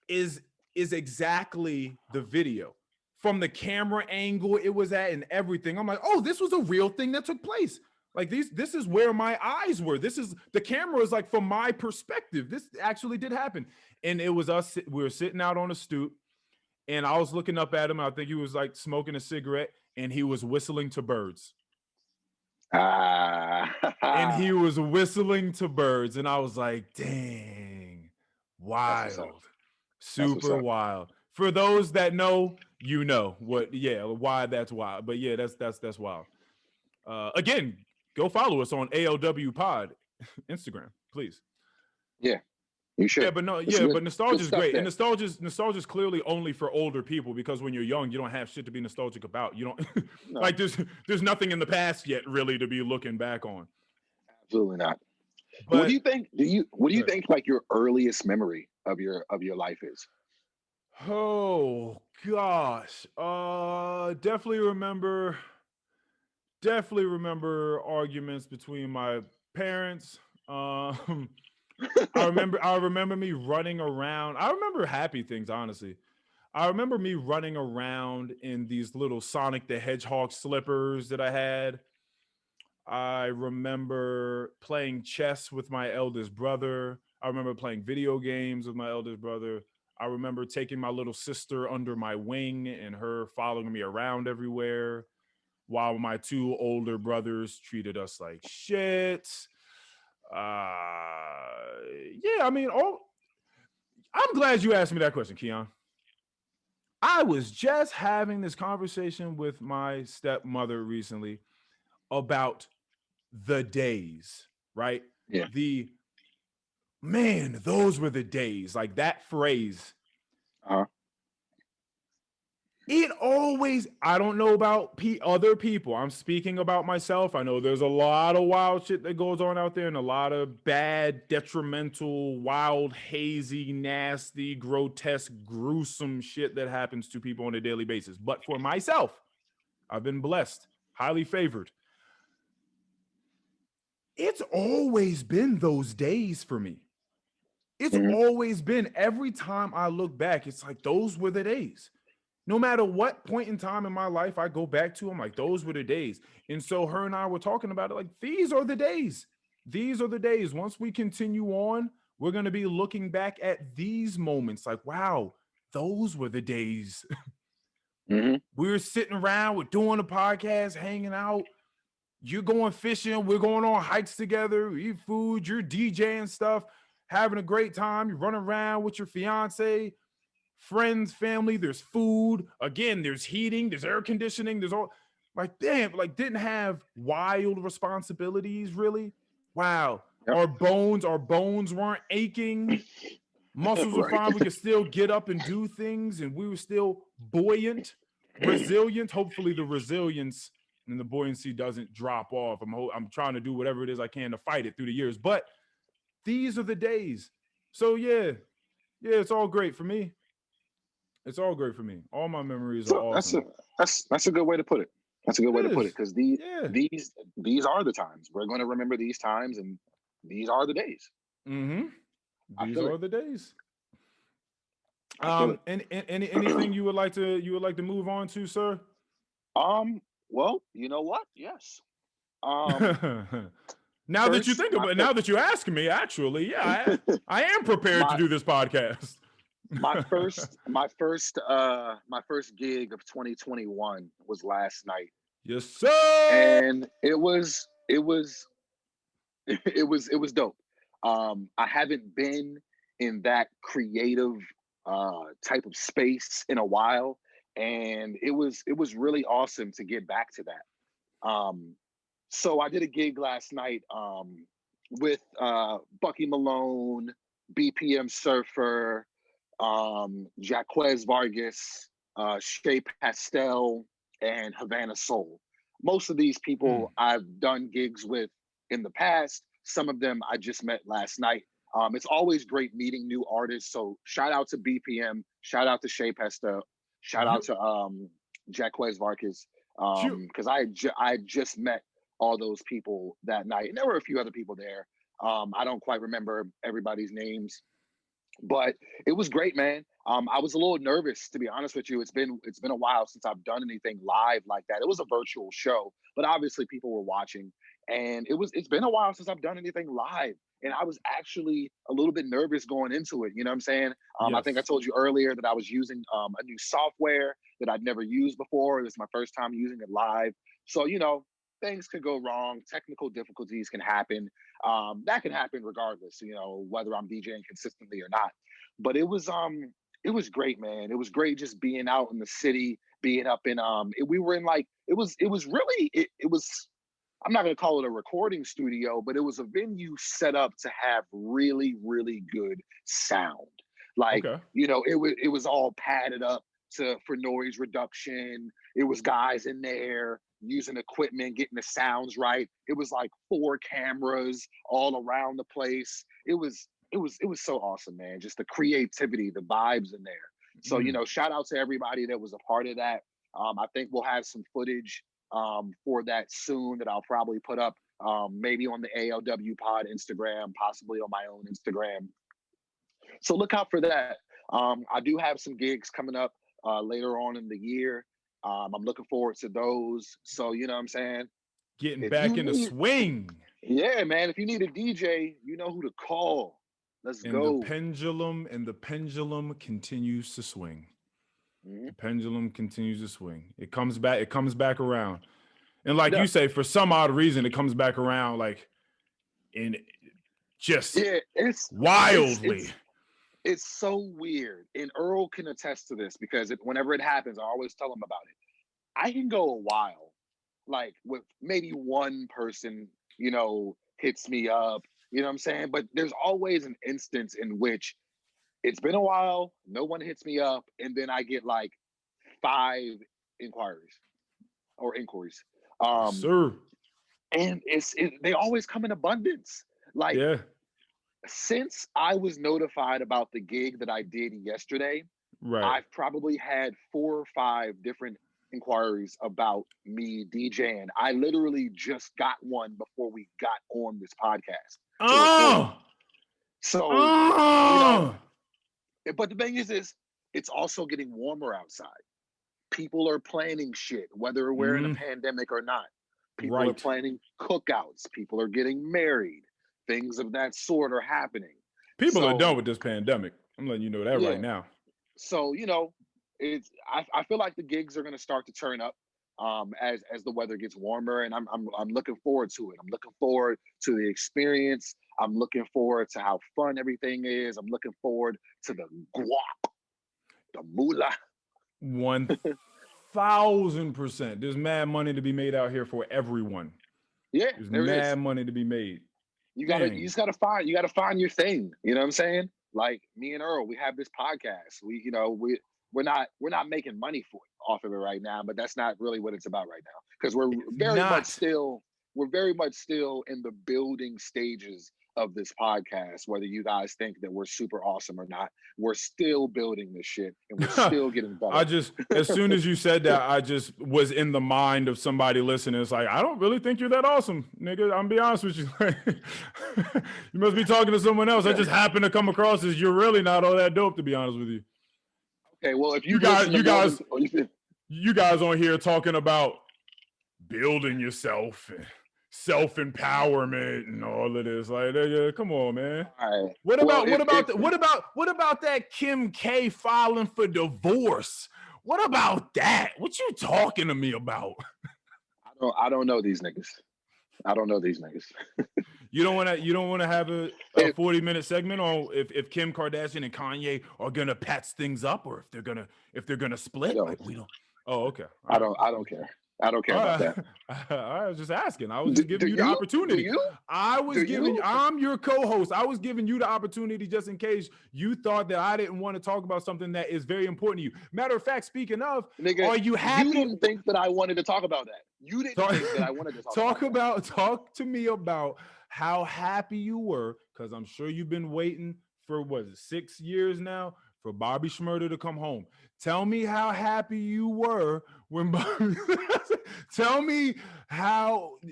is exactly the video. From the camera angle it was at and everything. I'm like, oh, this was a real thing that took place. Like this is where my eyes were. The camera is like from my perspective. This actually did happen. And it was us. We were sitting out on a stoop, and I was looking up at him. I think he was like smoking a cigarette, and he was whistling to birds. And he was whistling to birds, and I was like, dang, wild, super wild. For those that know, you know why that's wild. But yeah, that's wild. Again, go follow us on ALW Pod Instagram, please. Yeah. You should. Yeah, but but nostalgia is great. And nostalgia is clearly only for older people because when you're young, you don't have shit to be nostalgic about. You don't like there's nothing in the past yet really to be looking back on. Absolutely not. But what do you think? What do you think like your earliest memory of your life is? Oh gosh. Definitely remember arguments between my parents. I remember me running around. I remember happy things, honestly. I remember me running around in these little Sonic the Hedgehog slippers that I had. I remember playing chess with my eldest brother. I remember playing video games with my eldest brother. I remember taking my little sister under my wing and her following me around everywhere while my two older brothers treated us like shit. I mean, I'm glad you asked me that question, Keion. I was just having this conversation with my stepmother recently about the days, right? Yeah. Those were the days. Like that phrase It always, I don't know about other people. I'm speaking about myself. I know there's a lot of wild shit that goes on out there and a lot of bad, detrimental, wild, hazy, nasty, grotesque, gruesome shit that happens to people on a daily basis. But for myself, I've been blessed, highly favored. It's always been those days for me. It's always been, every time I look back, it's like those were the days. No matter what point in time in my life I go back to, I'm like, those were the days. And so her and I were talking about it, like, these are the days. These are the days. Once we continue on, we're going to be looking back at these moments like, wow, those were the days. We were sitting around, we're doing a podcast, hanging out. You're going fishing, we're going on hikes together, we eat food, you're DJing stuff, having a great time. You're running around with your fiance, friends, family, there's food. Again, there's heating, there's air conditioning, there's all, like, damn, like, didn't have wild responsibilities, really. Wow. Yep. Our bones weren't aching. Muscles were fine. We could still get up and do things, and we were still buoyant, resilient. Hopefully the resilience and the buoyancy doesn't drop off. I'm trying to do whatever it is I can to fight it through the years. But these are the days. So yeah, it's all great for me. It's all great for me. All my memories are awesome. That's a good way to put it. That's a good way to put it, because these are the times. We're going to remember these times, and these are the days. These are the days. And anything you would like to move on to, sir? Well, you know what? Yes. Now that you think about it, now that you ask me, actually, yeah, I am prepared to do this podcast. my first gig of 2021 was last night. Yes, sir. And it was dope. I haven't been in that creative type of space in a while, and it was really awesome to get back to that. So I did a gig last night with Bucky Malone, BPM Surfer, Jaquez Vargas, Shea Pastel, and Havana Soul. Most of these people I've done gigs with in the past. Some of them I just met last night. It's always great meeting new artists. So shout out to BPM, shout out to Shea Pastel, shout out to Jaquez Vargas, because I just met all those people that night, and there were a few other people there. I don't quite remember everybody's names, but it was great, man. I was a little nervous, to be honest with you. It's been a while since I've done anything live like that. It was a virtual show, but obviously people were watching, and it's been a while since I've done anything live. And I was actually a little bit nervous going into it. You know what I'm saying? Yes. I think I told you earlier that I was using a new software that I'd never used before. This is my first time using it live. So, things could go wrong. Technical difficulties can happen. That can happen regardless, whether I'm DJing consistently or not. But it was great, man. It was great just being out in the city, being up in we were in, like, it was I'm not going to call it a recording studio, but it was a venue set up to have really, really good sound. Like, it was all padded up for noise reduction. It was guys in there using equipment, getting the sounds right. It was like 4 cameras all around the place. It was so awesome, man. Just the creativity, the vibes in there. So, shout out to everybody that was a part of that. I think we'll have some footage for that soon that I'll probably put up maybe on the ALW pod Instagram, possibly on my own Instagram. So look out for that. I do have some gigs coming up later on in the year. I'm looking forward to those. So, you know what I'm saying? Getting back in the swing. Yeah, man. If you need a DJ, you know who to call. Let's go. The pendulum continues to swing. The pendulum continues to swing. It comes back around. And like you say, for some odd reason, it comes back around, like, in just wildly. It's so weird. And Earl can attest to this, because whenever it happens, I always tell him about it. I can go a while, like, with maybe one person, hits me up, you know what I'm saying? But there's always an instance in which it's been a while, no one hits me up, and then I get like 5 inquiries. Sir. And they always come in abundance. Like, since I was notified about the gig that I did yesterday, I've probably had 4 or 5 different inquiries about me DJing. I literally just got one before we got on this podcast. So, but the thing is it's also getting warmer outside. People are planning shit, whether we're in a pandemic or not. People are planning cookouts. People are getting married. Things of that sort are happening. People are done with this pandemic. I'm letting you know that right now. So, I feel like the gigs are going to start to turn up as the weather gets warmer, and I'm looking forward to it. I'm looking forward to the experience. I'm looking forward to how fun everything is. I'm looking forward to the guap, the moolah. 1000%. There's mad money to be made out here for everyone. Yeah, there's mad money to be made. You just gotta find your thing. You know what I'm saying? Like me and Earl, we have this podcast. We're not making money off of it right now, but that's not really what it's about right now. Because we're very much still in the building stages of this podcast. Whether you guys think that we're super awesome or not, we're still building this shit and we're still getting better. As soon as you said that, I just was in the mind of somebody listening. It's like, I don't really think you're that awesome, nigga. I'm be honest with you. You must be talking to someone else. I just happened to come across as you're really not all that dope, to be honest with you. Okay, well, if you guys on here talking about building yourself and self-empowerment and all of this, like, come on, man. All right. What about that Kim K filing for divorce? What about that? What you talking to me about? I don't know these niggas. You don't want to have a 40-minute segment on if Kim Kardashian and Kanye are gonna patch things up, or if they're gonna split? Like, we don't. Oh, okay. I don't care. I don't care about that. I was just asking. I was just giving you the opportunity. I'm your co-host. I was giving you the opportunity just in case you thought that I didn't want to talk about something that is very important to you. Matter of fact, speaking of, nigga, are you happy? You didn't think that I wanted to talk about that. You didn't think that I wanted to talk about that. Talk to me about how happy you were, because I'm sure you've been waiting for 6 years now for Bobby Shmurda to come home. Tell me how happy you were when Bobby. Tell me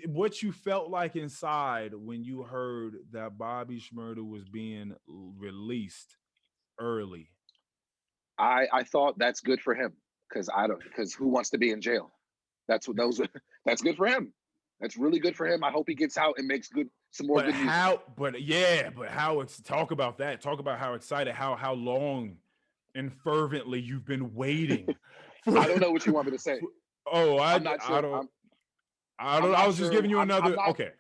what you felt like inside when you heard that Bobby Shmurda was being released early. I thought that's good for him, because who wants to be in jail? That's good for him. That's really good for him. I hope he gets out and makes some more good music. Talk about that. Talk about how excited, how long and fervently you've been waiting. I don't know what you want me to say. I'm not sure. I was just giving you another. Okay.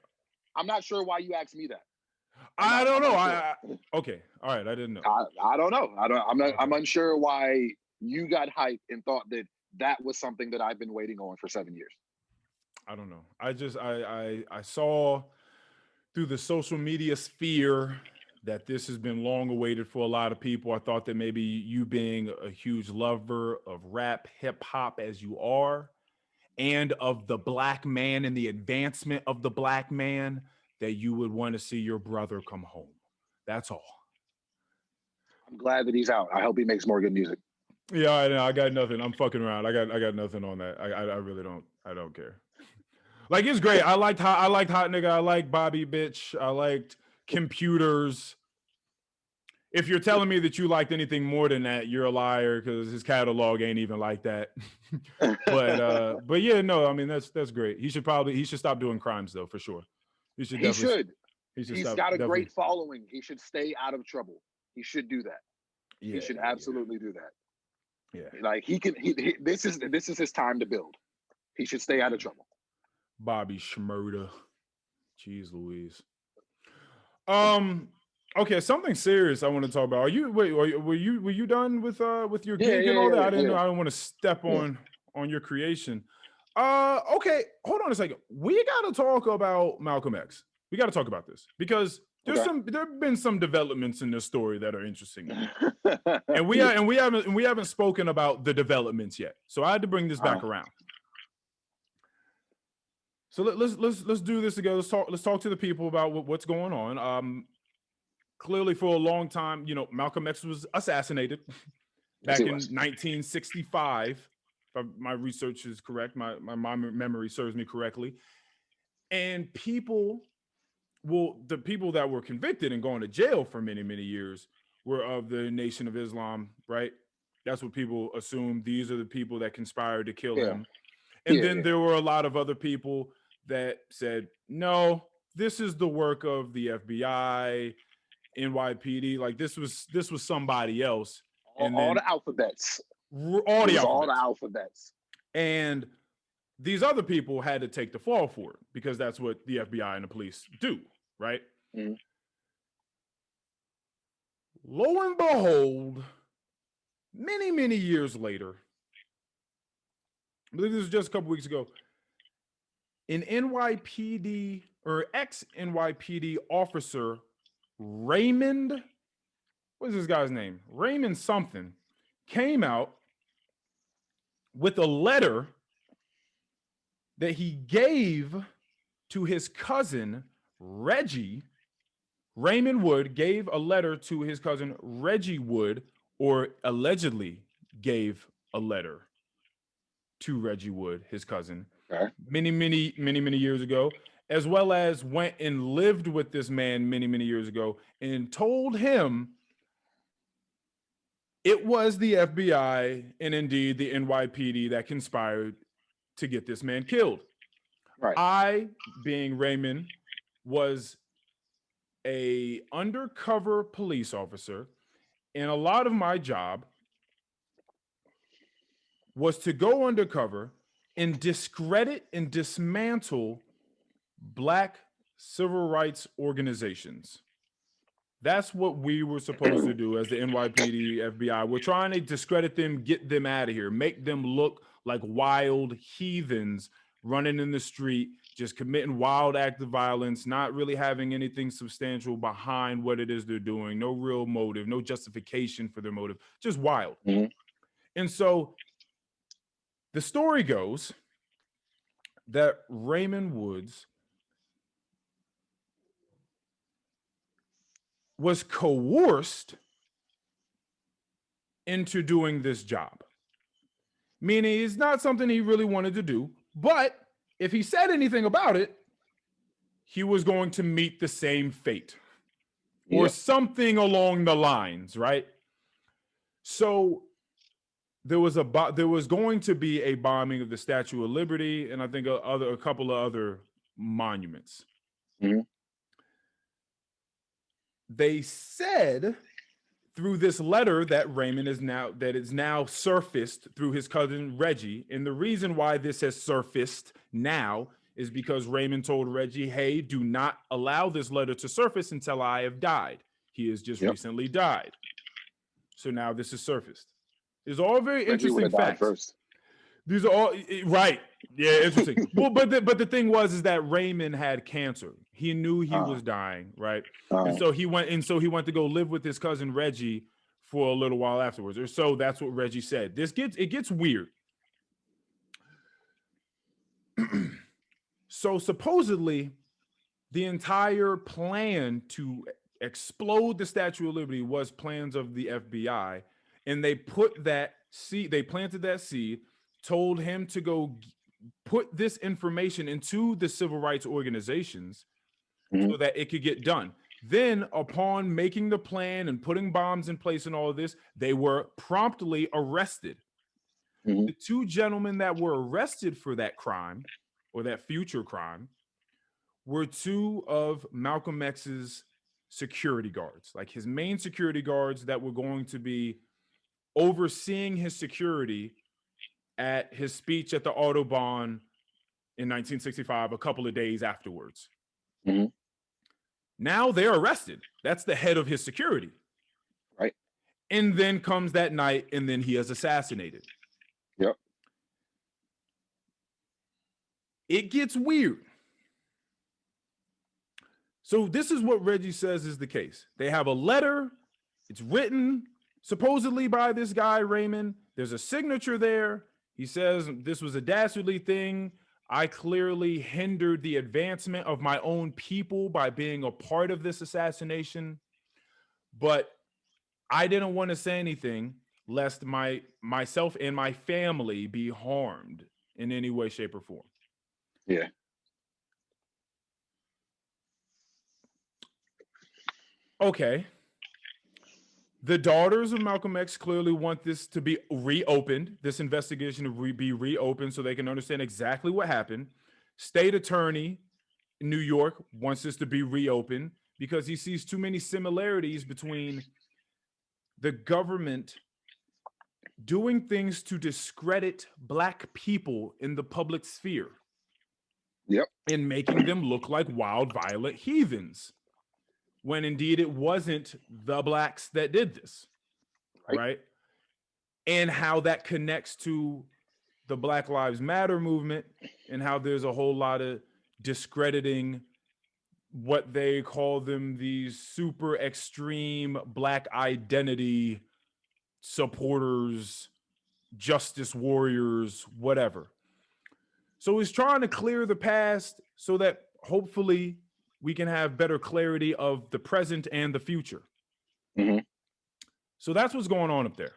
I'm not sure why you asked me that. I don't know. Okay. All right. I didn't know. I don't know. I'm unsure why you got hyped and thought that was something that I've been waiting on for 7 years. I don't know. I saw through the social media sphere that this has been long awaited for a lot of people. I thought that maybe you, being a huge lover of rap, hip hop as you are, and of the black man and the advancement of the black man, that you would want to see your brother come home. That's all. I'm glad that he's out. I hope he makes more good music. Yeah, I know. I got nothing. I'm fucking around. I got nothing on that. I really don't. I don't care. Like, it's great. I liked Hot Nigga. I liked Bobby Bitch. I liked Computers. If you're telling me that you liked anything more than that, you're a liar, because his catalog ain't even like that. But yeah, no, I mean, that's great. He should stop doing crimes, though, for sure. He's got a great following. He should stay out of trouble. He should do that. Yeah, he should absolutely do that. Yeah, like this is his time to build. He should stay out of trouble. Bobby Shmurda. Jeez Louise. Okay, something serious I want to talk about. Were you done with your gig and all that? I didn't know. I don't want to step on your creation. Okay, hold on a second. We got to talk about Malcolm X. We got to talk about this, because there have been some developments in this story that are interesting to me. and we haven't spoken about the developments yet. So I had to bring this back around. So let's do this together. Let's talk to the people about what's going on. Clearly, for a long time, Malcolm X was assassinated back in 1965. If my research is correct, my memory serves me correctly. And the people that were convicted and going to jail for many, many years were of the Nation of Islam, right? That's what people assume. These are the people that conspired to kill him. And then there were a lot of other people that said, no, this is the work of the FBI, NYPD. Like this was somebody else. All the alphabets. All the alphabets. And these other people had to take the fall for it because that's what the FBI and the police do, right? Mm-hmm. Lo and behold, many, many years later, I believe this was just a couple weeks ago, an NYPD or ex-NYPD officer, Raymond, what is this guy's name? Raymond something, came out with a letter that he gave to his cousin, Reggie. Raymond Wood gave a letter to his cousin, Reggie Wood, or allegedly gave a letter to Reggie Wood, his cousin, many, many, many, many years ago, as well as went and lived with this man many, many years ago and told him it was the FBI and indeed the NYPD that conspired to get this man killed. Right. I, being Raymond, was a undercover police officer, and a lot of my job was to go undercover and discredit and dismantle Black civil rights organizations. That's what we were supposed to do as the NYPD, FBI. We're trying to discredit them, get them out of here, make them look like wild heathens running in the street, just committing wild acts of violence, not really having anything substantial behind what it is they're doing, no real motive, no justification for their motive, just wild. Mm-hmm. And so the story goes that Raymond Woods was coerced into doing this job. Meaning it's not something he really wanted to do, but if he said anything about it, he was going to meet the same fate or something along the lines, right? So there was going to be a bombing of the Statue of Liberty and I think a couple of other monuments. Mm-hmm. They said through this letter that Raymond is now surfaced through his cousin Reggie. And the reason why this has surfaced now is because Raymond told Reggie, hey, do not allow this letter to surface until I have died. He has just recently died. So now this is surfaced. It's all very interesting facts. These are all right. Yeah, interesting. Well, but the thing is that Raymond had cancer. He knew he was dying, right? And so he went to go live with his cousin Reggie for a little while afterwards. Or so that's what Reggie said. It gets weird. So supposedly the entire plan to explode the Statue of Liberty was plans of the FBI, and they planted that seed, told him to go put this information into the civil rights organizations so that it could get done. Then upon making the plan and putting bombs in place and all of this, they were promptly arrested. Mm-hmm. The two gentlemen that were arrested for that crime or that future crime were two of Malcolm X's security guards, like his main security guards that were going to be overseeing his security at his speech at the Autobahn in 1965, a couple of days afterwards. Mm-hmm. Now they're arrested. That's the head of his security. Right. And then comes that night, and then he is assassinated. Yep. It gets weird. So this is what Reggie says is the case. They have a letter. It's written supposedly by this guy, Raymond. There's a signature there. He says this was a dastardly thing. I clearly hindered the advancement of my own people by being a part of this assassination. But I didn't want to say anything lest myself and my family be harmed in any way, shape, or form. Yeah. Okay. The daughters of Malcolm X clearly want this to be reopened, this investigation to be reopened so they can understand exactly what happened. State attorney in New York wants this to be reopened because he sees too many similarities between the government doing things to discredit Black people in the public sphere. Yep. And making them look like wild, violent heathens, when indeed it wasn't the Blacks that did this, right? And how that connects to the Black Lives Matter movement and how there's a whole lot of discrediting what they call them, these super extreme Black identity supporters, justice warriors, whatever. So he's trying to clear the past so that hopefully we can have better clarity of the present and the future. Mm-hmm. So that's what's going on up there.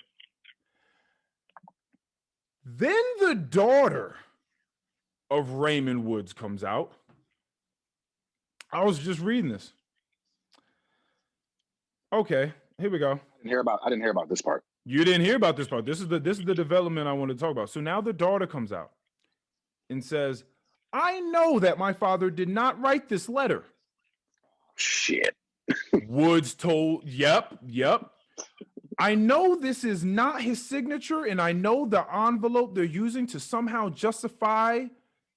Then the daughter of Raymond Woods comes out. I was just reading this. Okay, here we go. I didn't hear about this part. You didn't hear about this part. This is the development I want to talk about. So now the daughter comes out and says, I know that my father did not write this letter. Shit. Woods told, yep. I know this is not his signature, and I know the envelope they're using to somehow justify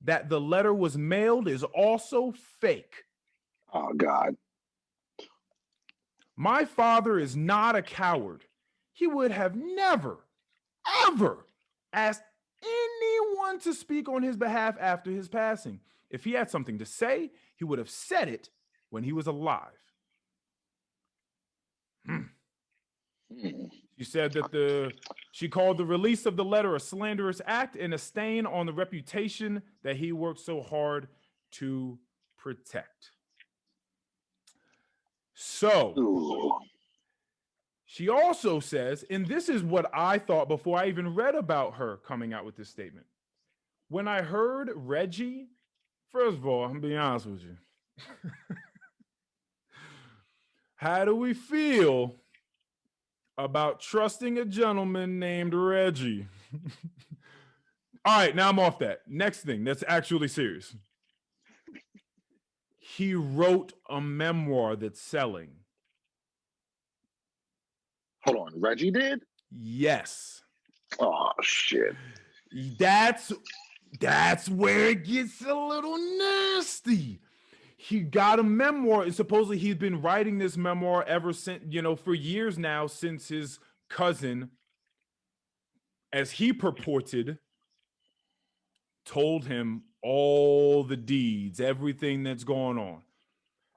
that the letter was mailed is also fake. Oh, God. My father is not a coward. He would have never, ever asked anyone to speak on his behalf after his passing. If he had something to say, he would have said it when he was alive. She said that she called the release of the letter a slanderous act and a stain on the reputation that he worked so hard to protect. So, ooh. She also says, and this is what I thought before I even read about her coming out with this statement. When I heard Reggie, first of all, I'm being honest with you. How do we feel about trusting a gentleman named Reggie? All right, now I'm off that. Next thing that's actually serious. He wrote a memoir that's selling. Hold on, Reggie did? Yes. Oh, shit. That's where it gets a little nasty. He got a memoir, and supposedly he's been writing this memoir ever since, for years now, since his cousin, as he purported, told him all the deeds, everything that's going on.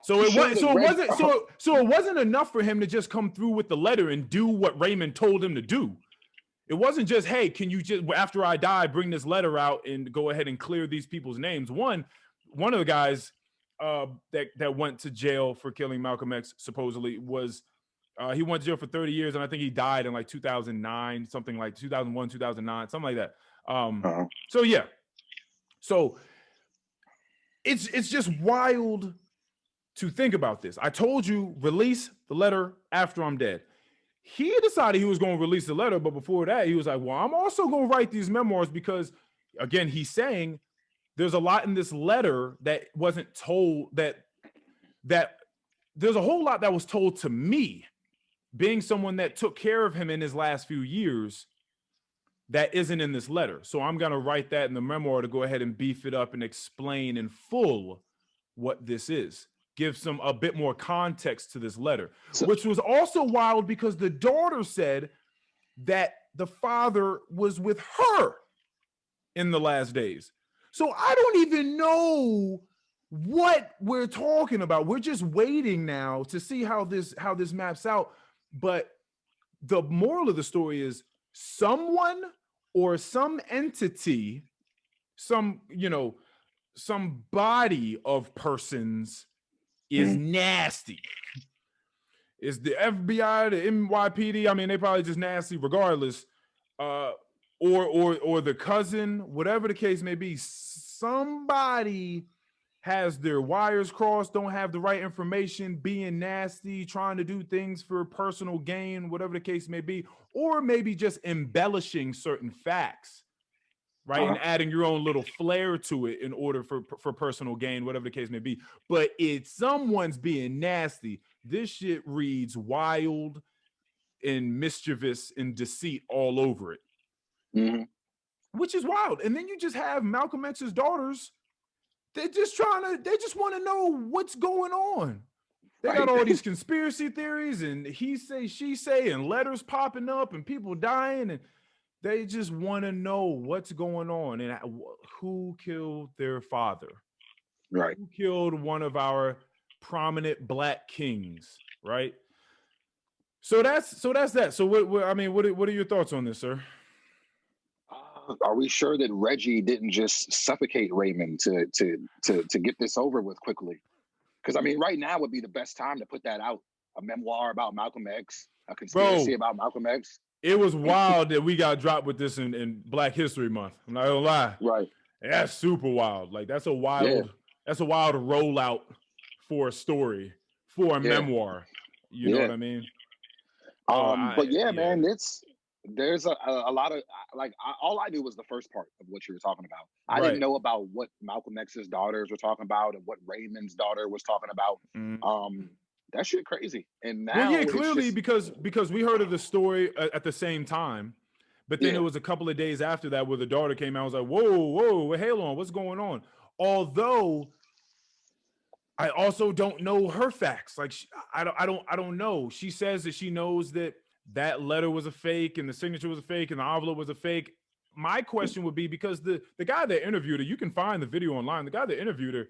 So it wasn't enough for him to just come through with the letter and do what Raymond told him to do. It wasn't just, hey, can you just, after I die, bring this letter out and go ahead and clear these people's names. One of the guys that went to jail for killing Malcolm X supposedly was he went to jail for 30 years, and I think he died in like 2009, something like 2001, 2009, something like that. So yeah, so it's just wild to think about this. I told you, release the letter after I'm dead. He decided he was going to release the letter, but before that, he was like, well, I'm also going to write these memoirs because, again, he's saying there's a lot in this letter that wasn't told, that there's a whole lot that was told to me, being someone that took care of him in his last few years, that isn't in this letter. So I'm going to write that in the memoir to go ahead and beef it up and explain in full what this is. Give a bit more context to this letter, which was also wild because the daughter said that the father was with her in the last days. So I don't even know what we're talking about. We're just waiting now to see how this maps out. But the moral of the story is someone or some entity, some body of persons is nasty. Is the FBI, the NYPD? I mean, they probably just nasty regardless. Or the cousin, whatever the case may be. Somebody has their wires crossed, don't have the right information, being nasty, trying to do things for personal gain, whatever the case may be, or maybe just embellishing certain facts, right? And adding your own little flair to it in order for personal gain, whatever the case may be. But it's someone's being nasty. This shit reads wild and mischievous and deceit all over it, which is wild. And then you just have Malcolm X's daughters. They just want to know what's going on. They got all these conspiracy theories and he say, she say, and letters popping up and people dying. And they just want to know what's going on and who killed their father. Right. Who killed one of our prominent Black kings, right? So that's that. So what are your thoughts on this, sir? Are we sure that Reggie didn't just suffocate Raymond to get this over with quickly? Because I mean, right now would be the best time to put that out. A memoir about Malcolm X, a conspiracy about Malcolm X. It was wild that we got dropped with this in Black History Month. I'm not gonna lie. Right. That's super wild. Like that's a wild rollout for a story, for a memoir. You know what I mean? Man, there's a lot of all I knew was the first part of what you were talking about. I didn't know about what Malcolm X's daughters were talking about and what Raymond's daughter was talking about. That shit crazy. And now clearly because we heard of the story at the same time, but then it was a couple of days after that where the daughter came out. I was like, whoa, hold on, what's going on? Although I also don't know her facts. Like I don't know. She says that she knows that letter was a fake and the signature was a fake and the envelope was a fake. My question would be, because the guy that interviewed her, you can find the video online, the guy that interviewed her,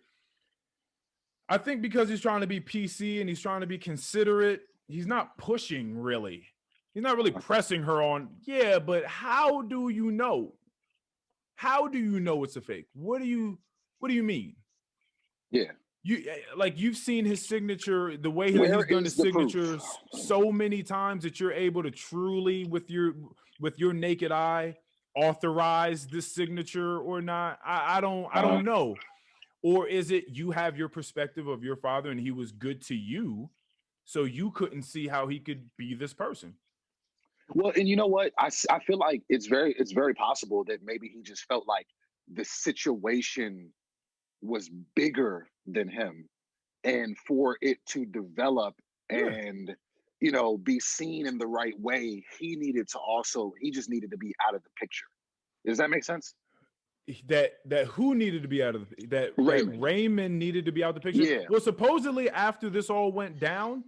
I think because he's trying to be PC and he's trying to be considerate, he's not pushing really. He's not really pressing her on, but how do you know? How do you know it's a fake? What do you mean? Yeah. You've seen his signature, the way he's done his signatures so many times that you're able to truly, with your naked eye, authorize this signature or not. I don't know. Or is it you have your perspective of your father and he was good to you, so you couldn't see how he could be this person? Well, and you know what? I feel like it's very possible that maybe he just felt like the situation was bigger than him, and for it to develop and be seen in the right way, he just needed to be out of the picture. Does that make sense? That who needed to be out of that Raymond needed to be out of the picture? Yeah. Well, supposedly after this all went down,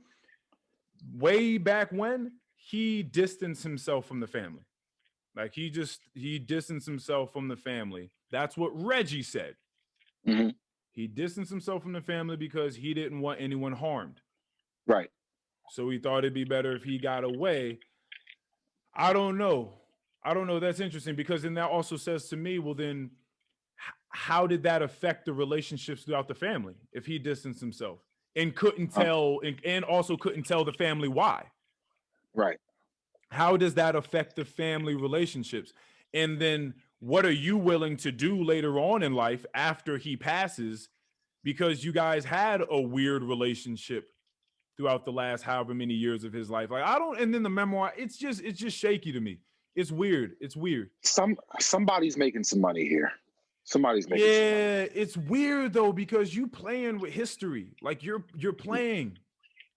way back when, he distanced himself from the family. Like he distanced himself from the family. That's what Reggie said. Mm-hmm. He distanced himself from the family because he didn't want anyone harmed. Right. So he thought it'd be better if he got away. I don't know. That's interesting, because then that also says to me, well, then how did that affect the relationships throughout the family if he distanced himself and couldn't tell and also couldn't tell the family why? Right. How does that affect the family relationships? And then what are you willing to do later on in life after he passes, because you guys had a weird relationship throughout the last however many years of his life? Like and then the memoir, it's just shaky to me. It's weird. Somebody's making some money here. Somebody's making some money. It's weird though, because you playing with history. Like you're playing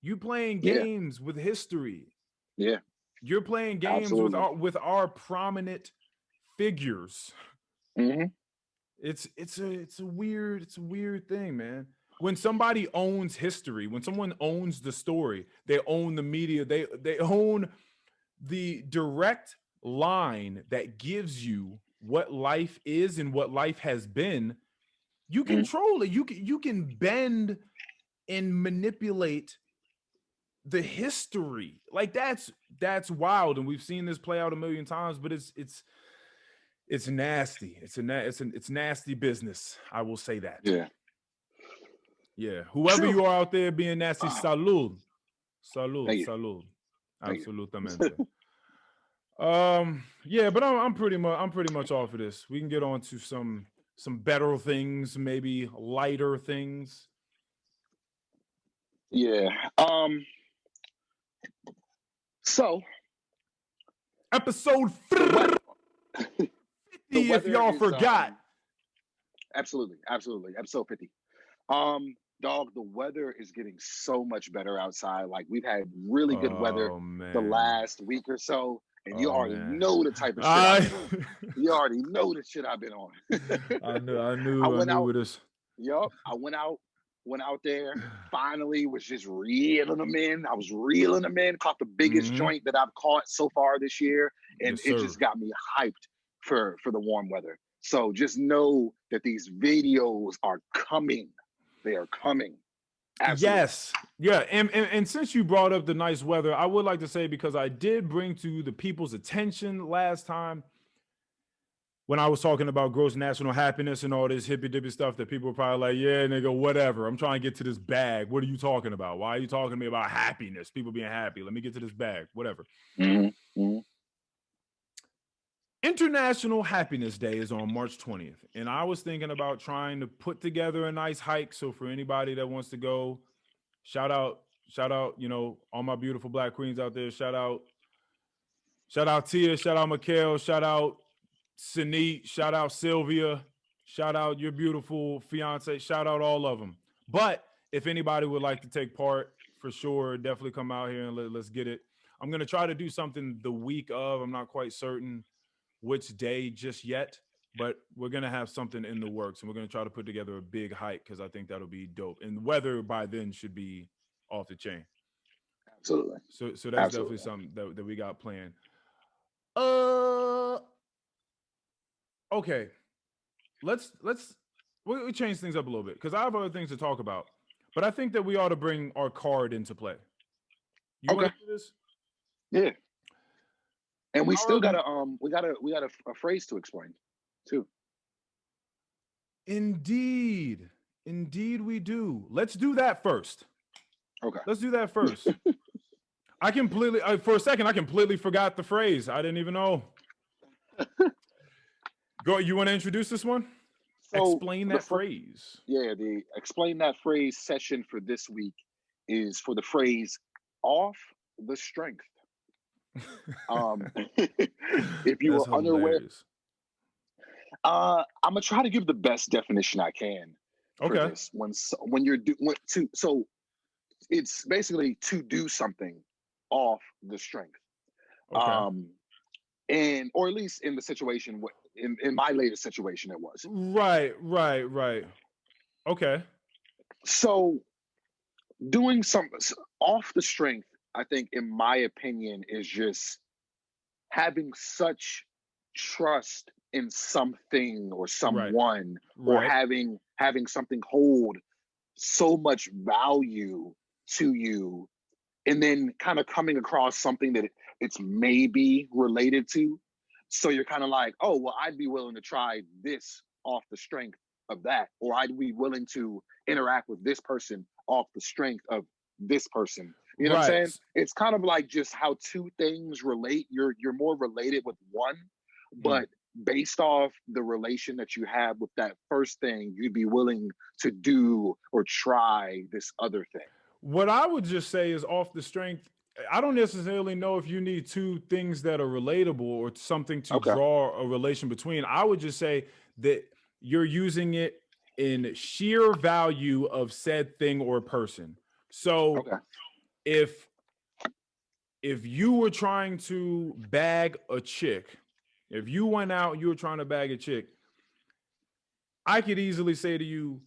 games with history. Yeah. You're playing games with our prominent figures. Mm-hmm. It's a weird thing, man. When somebody owns history, when someone owns the story, they own the media, they own the direct line that gives you what life is and what life has been. You control it. You can bend and manipulate the history. Like that's wild, and we've seen this play out a million times. But it's nasty. It's nasty business. I will say that. Yeah. Whoever you are out there being nasty, salud. Absolutamente. Yeah, but I'm pretty much off of this. We can get on to some better things, maybe lighter things. Yeah. So episode 50, if y'all forgot. Absolutely. Episode 50. Dog, the weather is getting so much better outside. Like, we've had really good weather the last week or so. And you already know the type of shit I've been on. You already know the shit I've been on. I knew with this. Yup. I went out there, finally was just reeling them in. I was reeling them in, caught the biggest joint that I've caught so far this year. And it just got me hyped for the warm weather. So just know that these videos are coming. They are coming. Absolutely. Yes. Yeah. And since you brought up the nice weather, I would like to say, because I did bring to the people's attention last time when I was talking about gross national happiness and all this hippy dippy stuff, that people were probably like, yeah, nigga, whatever. I'm trying to get to this bag. What are you talking about? Why are you talking to me about happiness? People being happy. Let me get to this bag. Whatever. International Happiness Day is on March 20th. And I was thinking about trying to put together a nice hike. So for anybody that wants to go, shout out, you know, all my beautiful Black queens out there. Shout out Tia, shout out Mikhail, shout out Sanit, shout out Sylvia, shout out your beautiful fiance, shout out all of them. But if anybody would like to take part, for sure, definitely come out here and let's get it. I'm going to try to do something the week of. I'm not quite certain which day just yet, but we're going to have something in the works, and we're going to try to put together a big hike, because I think that'll be dope. And the weather by then should be off the chain. Absolutely. So that's definitely something that we got planned. Okay. Let's we change things up a little bit, because I have other things to talk about, but I think that we ought to bring our card into play. You want to do this? Yeah. And we still got a phrase to explain too. Indeed we do. Let's do that first. Okay. Let's do that first. For a second, I completely forgot the phrase. I didn't even know. Go. You want to introduce this one? So explain that phrase. Yeah, the explain that phrase session for this week is for the phrase "off the strength." If you were unaware, I'm gonna try to give the best definition I can for this. When you're so it's basically to do something off the strength. And or at least in the situation, in my latest situation, it was. Right. Okay. So doing something off the strength, I think, in my opinion, is just having such trust in something or someone, or having something hold so much value to you, and then kind of coming across something that it's maybe related to. So you're kind of like, oh, well, I'd be willing to try this off the strength of that, or I'd be willing to interact with this person off the strength of this person. You know what I'm saying? It's kind of like just how two things relate. You're more related with one, but based off the relation that you have with that first thing, you'd be willing to do or try this other thing. What I would just say is off the strength. I don't necessarily know if you need two things that are relatable or something to draw a relation between. I would just say that you're using it in sheer value of said thing or person. So if you were trying to bag a chick, if you went out and you were trying to bag a chick, I could easily say to you,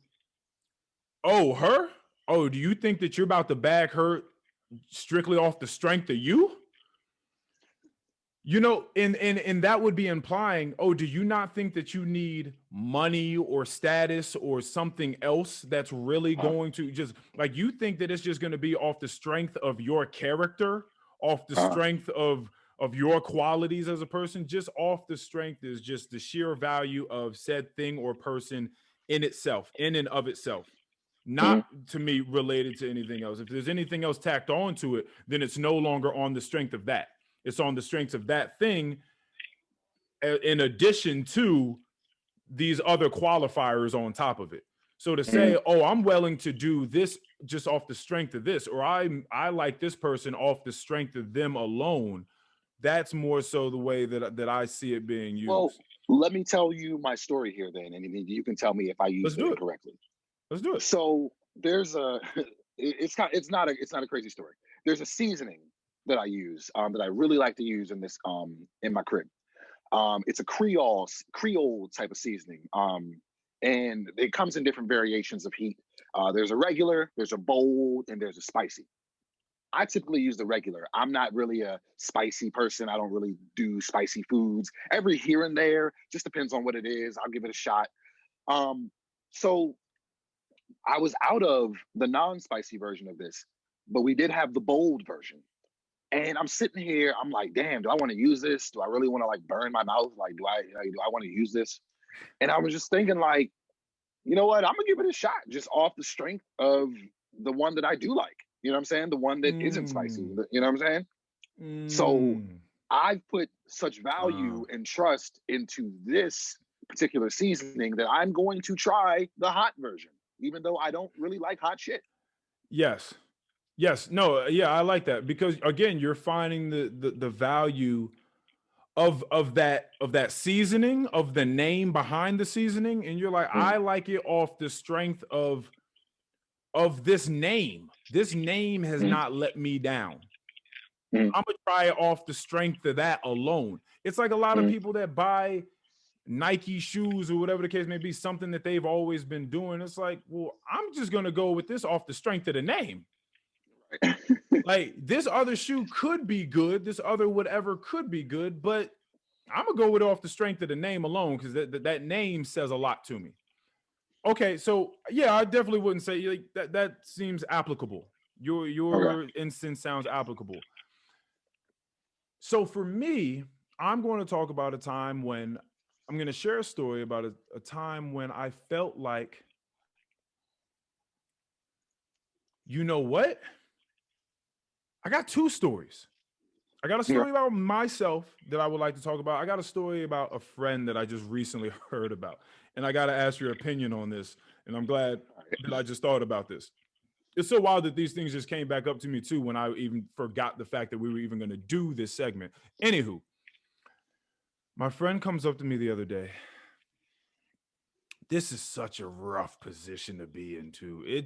oh, her? Oh, do you think that you're about to bag her strictly off the strength of you? You know, and that would be implying, oh, do you not think that you need money or status or something else that's really going to just, like, you think that it's just going to be off the strength of your character, off the strength of your qualities as a person, just off the strength is just the sheer value of said thing or person in itself, in and of itself, not to me related to anything else. If there's anything else tacked on to it, then it's no longer on the strength of that. It's on the strengths of that thing in addition to these other qualifiers on top of it. So to say, oh, I'm willing to do this just off the strength of this, or I like this person off the strength of them alone, that's more so the way that I see it being used. Well, let me tell you my story here then, and you can tell me if I used it correctly. Let's do it. So there's a it's not a crazy story. There's a seasoning that I use that I really like to use in this in my crib. It's a Creole type of seasoning, and it comes in different variations of heat. There's a regular, there's a bold, and there's a spicy. I typically use the regular. I'm not really a spicy person. I don't really do spicy foods. Every here and there, just depends on what it is. I'll give it a shot. So I was out of the non-spicy version of this, but we did have the bold version. And I'm sitting here, I'm like, damn, do I want to use this? Do I really want to like burn my mouth? Like, do I want to use this? And I was just thinking like, you know what? I'm gonna give it a shot just off the strength of the one that I do like. You know what I'm saying? The one that isn't spicy. You know what I'm saying? So I've put such value and trust into this particular seasoning that I'm going to try the hot version, even though I don't really like hot shit. Yes. No, yeah, I like that because again, you're finding the value of that seasoning, of the name behind the seasoning, and you're like, I like it off the strength of this name. This name has not let me down. I'm gonna try it off the strength of that alone. It's like a lot of people that buy Nike shoes or whatever the case may be, something that they've always been doing. It's like, well, I'm just gonna go with this off the strength of the name. Like this other shoe could be good, this other whatever could be good, but I'm gonna go with it off the strength of the name alone because that name says a lot to me. Okay, so yeah, I definitely wouldn't say like that seems applicable. Your instance sounds applicable. So for me, I'm going to talk about a time when I'm going to share a story about a time when I felt like, you know what? I got two stories. I got a story about myself that I would like to talk about. I got a story about a friend that I just recently heard about. And I got to ask your opinion on this. And I'm glad that I just thought about this. It's so wild that these things just came back up to me too when I even forgot the fact that we were even going to do this segment. Anywho, my friend comes up to me the other day. This is such a rough position to be into. It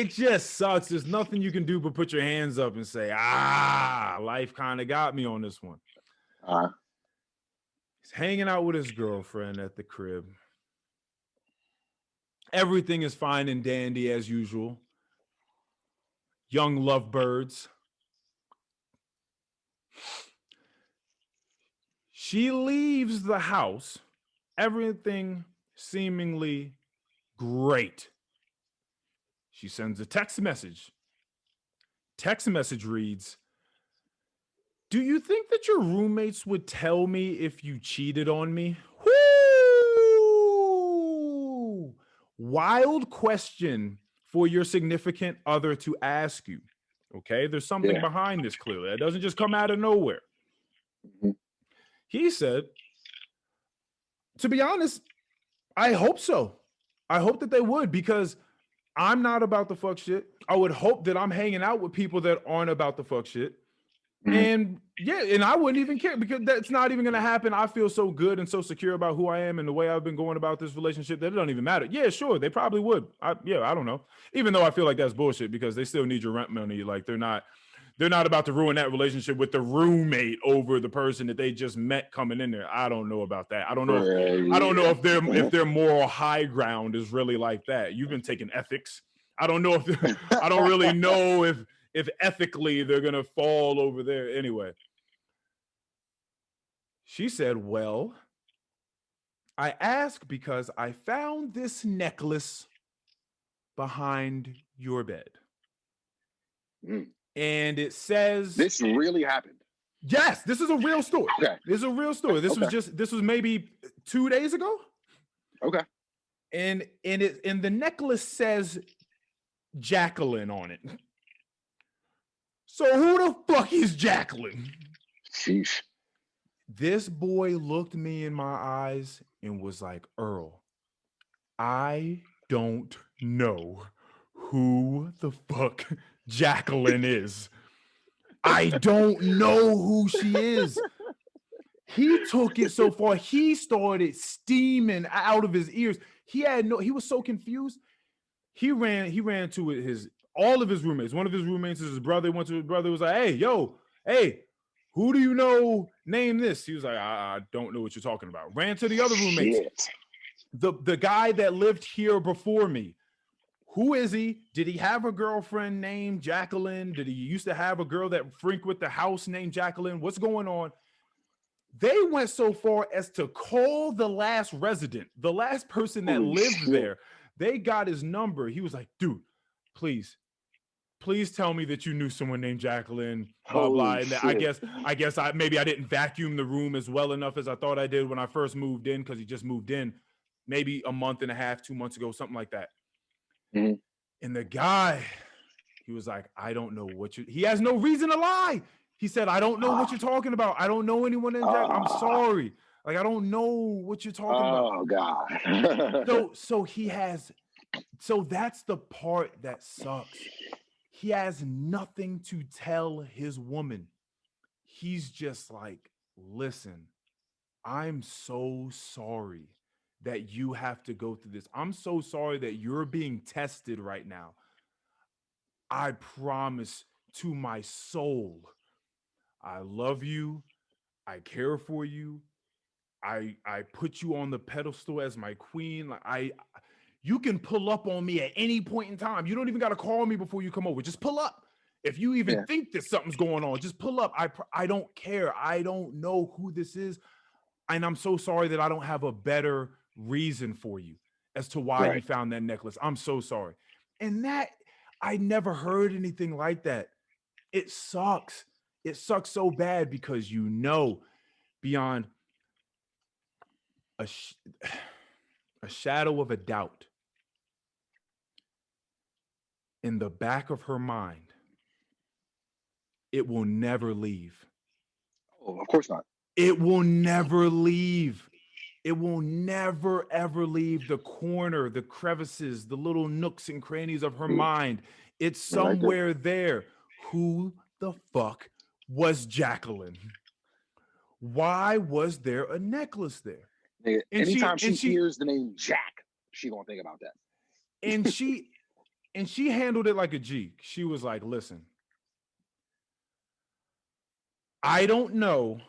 just sucks. There's nothing you can do but put your hands up and say, life kind of got me on this one. He's hanging out with his girlfriend at the crib. Everything is fine and dandy as usual. Young lovebirds. She leaves the house. Everything seemingly great. She sends a text message. Text message reads, "Do you think that your roommates would tell me if you cheated on me?" Woo! Wild question for your significant other to ask you. Okay, there's something behind this clearly. It doesn't just come out of nowhere. He said, to be honest, I hope so. I hope that they would, because I'm not about the fuck shit. I would hope that I'm hanging out with people that aren't about the fuck shit. And and I wouldn't even care because that's not even going to happen. I feel so good and so secure about who I am and the way I've been going about this relationship that it don't even matter. Yeah, sure, they probably would. I don't know. Even though I feel like that's bullshit because they still need your rent money. Like they're not about to ruin that relationship with the roommate over the person that they just met coming in there. I don't know about that. I don't know if their moral high ground is really like that. You've been taking ethics. I don't know if I don't really know if ethically they're gonna fall over there anyway. She said, well, I ask because I found this necklace behind your bed. And it says... This really happened. Yes, this is a real story. Okay. This is a real story. This was maybe 2 days ago. Okay. And the necklace says Jacqueline on it. So who the fuck is Jacqueline? Sheesh. This boy looked me in my eyes and was like, Earl, I don't know who the fuck Jacqueline is. I don't know who she is. He took it so far. He started steaming out of his ears. He was so confused. He ran to all of his roommates. One of his roommates is his brother. Went to his brother, was like, hey, who do you know named this? He was like, I don't know what you're talking about. Ran to the other roommates. Shit. The guy that lived here before me. Who is he? Did he have a girlfriend named Jacqueline? Did he used to have a girl that frequented the house named Jacqueline? What's going on? They went so far as to call the last resident, the last person that lived there. They got his number. He was like, dude, please tell me that you knew someone named Jacqueline, blah, blah. And I guess maybe I didn't vacuum the room as well enough as I thought I did when I first moved in, because he just moved in maybe a month and a half, 2 months ago, something like that. Mm-hmm. And the guy, he was like, I don't know he has no reason to lie. He said, I don't know what you're talking about. I don't know anyone named Jack. I'm sorry. Like, I don't know what you're talking about. Oh, God. So that's the part that sucks. He has nothing to tell his woman. He's just like, listen, I'm so sorry that you have to go through this. I'm so sorry that you're being tested right now. I promise to my soul, I love you. I care for you. I put you on the pedestal as my queen. You can pull up on me at any point in time. You don't even got to call me before you come over. Just pull up. If you even think that something's going on, just pull up. I don't care. I don't know who this is. And I'm so sorry that I don't have a better reason for you as to why you found that necklace. I'm so sorry. And that, I never heard anything like that. It sucks. It sucks so bad because beyond a shadow of a doubt, in the back of her mind, it will never leave. Oh, of course not. It will never leave. It will never, ever leave the corner, the crevices, the little nooks and crannies of her mind. It's somewhere there. Who the fuck was Jacqueline? Why was there a necklace there? Anytime she hears the name Jack, she gonna think about that. And she handled it like a G. She was like, listen, I don't know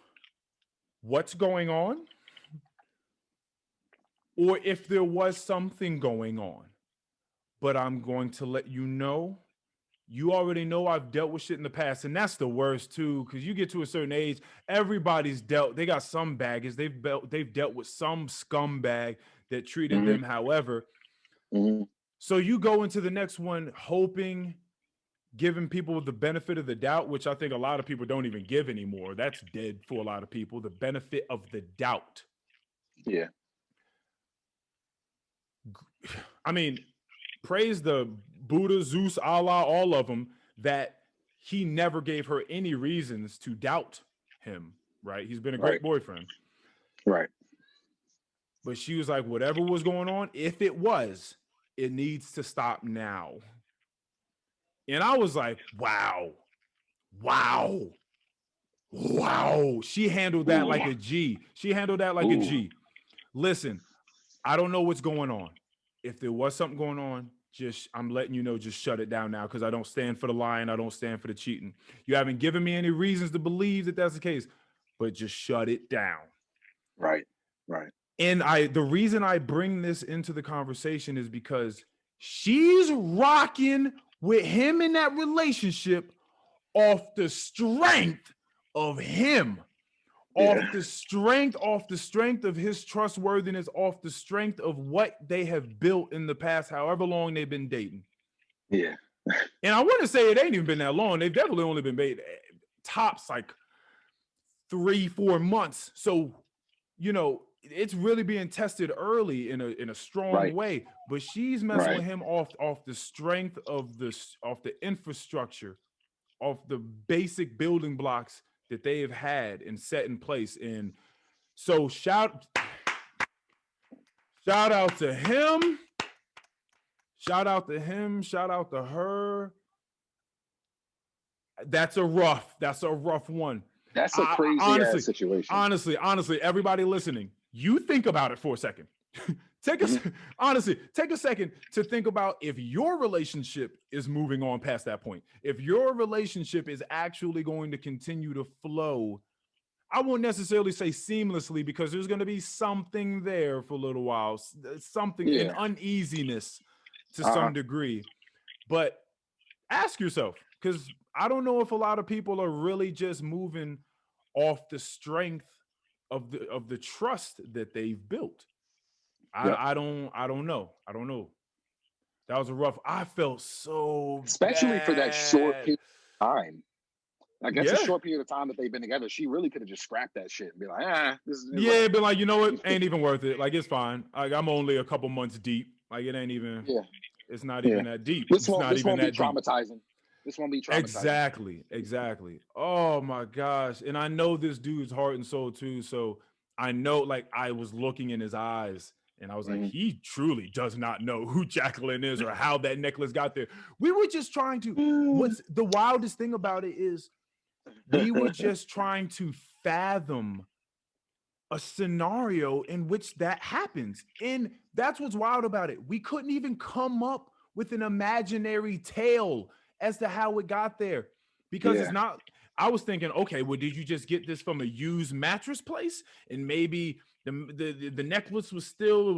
what's going on or if there was something going on, but I'm going to let you know. You already know I've dealt with shit in the past, and that's the worst too, because you get to a certain age, everybody's they got some baggage. They've dealt with some scumbag that treated them however. So you go into the next one hoping, giving people the benefit of the doubt, which I think a lot of people don't even give anymore. That's dead for a lot of people, the benefit of the doubt. Yeah. I mean, praise the Buddha, Zeus, Allah, all of them, that he never gave her any reasons to doubt him, right? He's been a great boyfriend. Right. But she was like, whatever was going on, if it was, it needs to stop now. And I was like, wow. She handled that like a G. A G. Listen, I don't know what's going on. If there was something going on, I'm letting you know, just shut it down now, because I don't stand for the lying. I don't stand for the cheating. You haven't given me any reasons to believe that that's the case, but just shut it down. Right. And the reason I bring this into the conversation is because she's rocking with him in that relationship off the strength of him, off the strength of his trustworthiness, off the strength of what they have built in the past, however long they've been dating. Yeah. And I want to say it ain't even been that long. They've definitely only been made tops like 3-4 months. So, you know, it's really being tested early in a strong way. But she's messing with him off the strength of the infrastructure, of the basic building blocks that they have had and set in place. And so shout out to him. Shout out to him. Shout out to her. That's a rough one. That's a crazy ass situation. Honestly, everybody listening, you think about it for a second. Take a second to think about if your relationship is moving on past that point. If your relationship is actually going to continue to flow, I won't necessarily say seamlessly, because there's going to be something there for a little while, something, an uneasiness to some degree. But ask yourself, because I don't know if a lot of people are really just moving off the strength of the trust that they've built. I don't know. That was a rough. I felt so especially bad. For that short period of time. Like that's a short period of time that they've been together. She really could have just scrapped that shit and be like, this is been like, you know what, ain't even worth it. Like, it's fine. Like, I'm only a couple months deep. Like, it ain't even. It's not even that deep. This won't be traumatizing. This won't be traumatizing. Exactly. Oh my gosh. And I know this dude's heart and soul too. So I know, like, I was looking in his eyes and I was like, he truly does not know who Jacqueline is or how that necklace got there. We were just trying to, what's the wildest thing about it is we were just trying to fathom a scenario in which that happens. And that's what's wild about it. We couldn't even come up with an imaginary tale as to how it got there, because it's not. I was thinking, okay, well, did you just get this from a used mattress place, and maybe the necklace was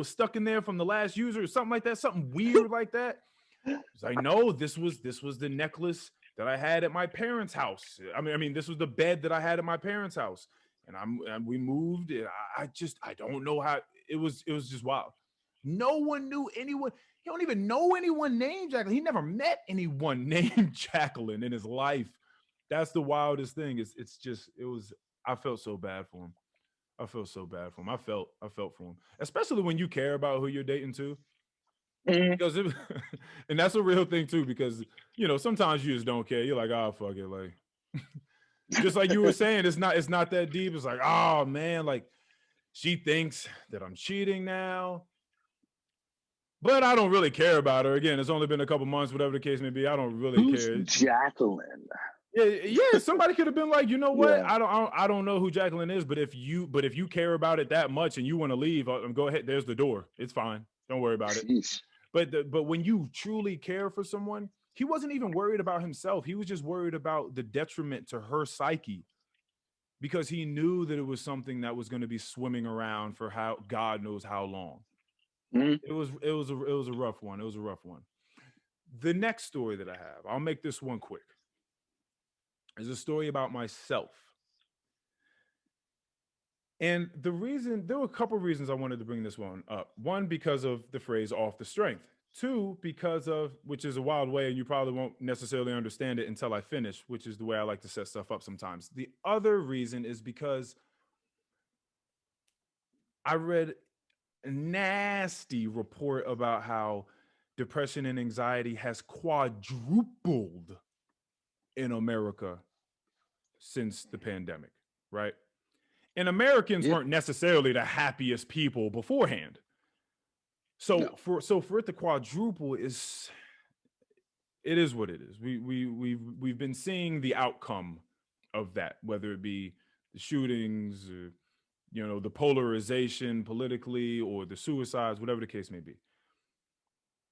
stuck in there from the last user or something like that, something weird like that? It's like, no, this was the necklace that I had at my parents' house. I mean, this was the bed that I had at my parents' house, and we moved. And I don't know how it was just wild. No one knew anyone. He don't even know anyone named Jacqueline. He never met anyone named Jacqueline in his life. That's the wildest thing. I felt so bad for him. I felt for him, especially when you care about who you're dating too. Because and that's a real thing too, because sometimes you just don't care. You're like, oh, fuck it. Like, just like you were saying, it's not that deep. It's like, oh man, like, she thinks that I'm cheating now, but I don't really care about her. Again, it's only been a couple months, whatever the case may be. I don't really care. Jacqueline. Yeah. Somebody could have been like, you know what? I don't know who Jacqueline is, but if you care about it that much and you want to leave, go ahead. There's the door. It's fine. Don't worry about it. But when you truly care for someone, he wasn't even worried about himself. He was just worried about the detriment to her psyche, because he knew that it was something that was going to be swimming around for how God knows how long. It was a rough one. It was a rough one. The next story that I have, I'll make this one quick, is a story about myself. And there were a couple of reasons I wanted to bring this one up. One, because of the phrase off the strength. Two, because of, which is a wild way, and you probably won't necessarily understand it until I finish, which is the way I like to set stuff up sometimes. The other reason is because I read a nasty report about how depression and anxiety has quadrupled in America since the pandemic, right? And Americans weren't necessarily the happiest people beforehand. So for it to quadruple it is what it is. We've been seeing the outcome of that, whether it be the shootings, or, the polarization politically, or the suicides, whatever the case may be.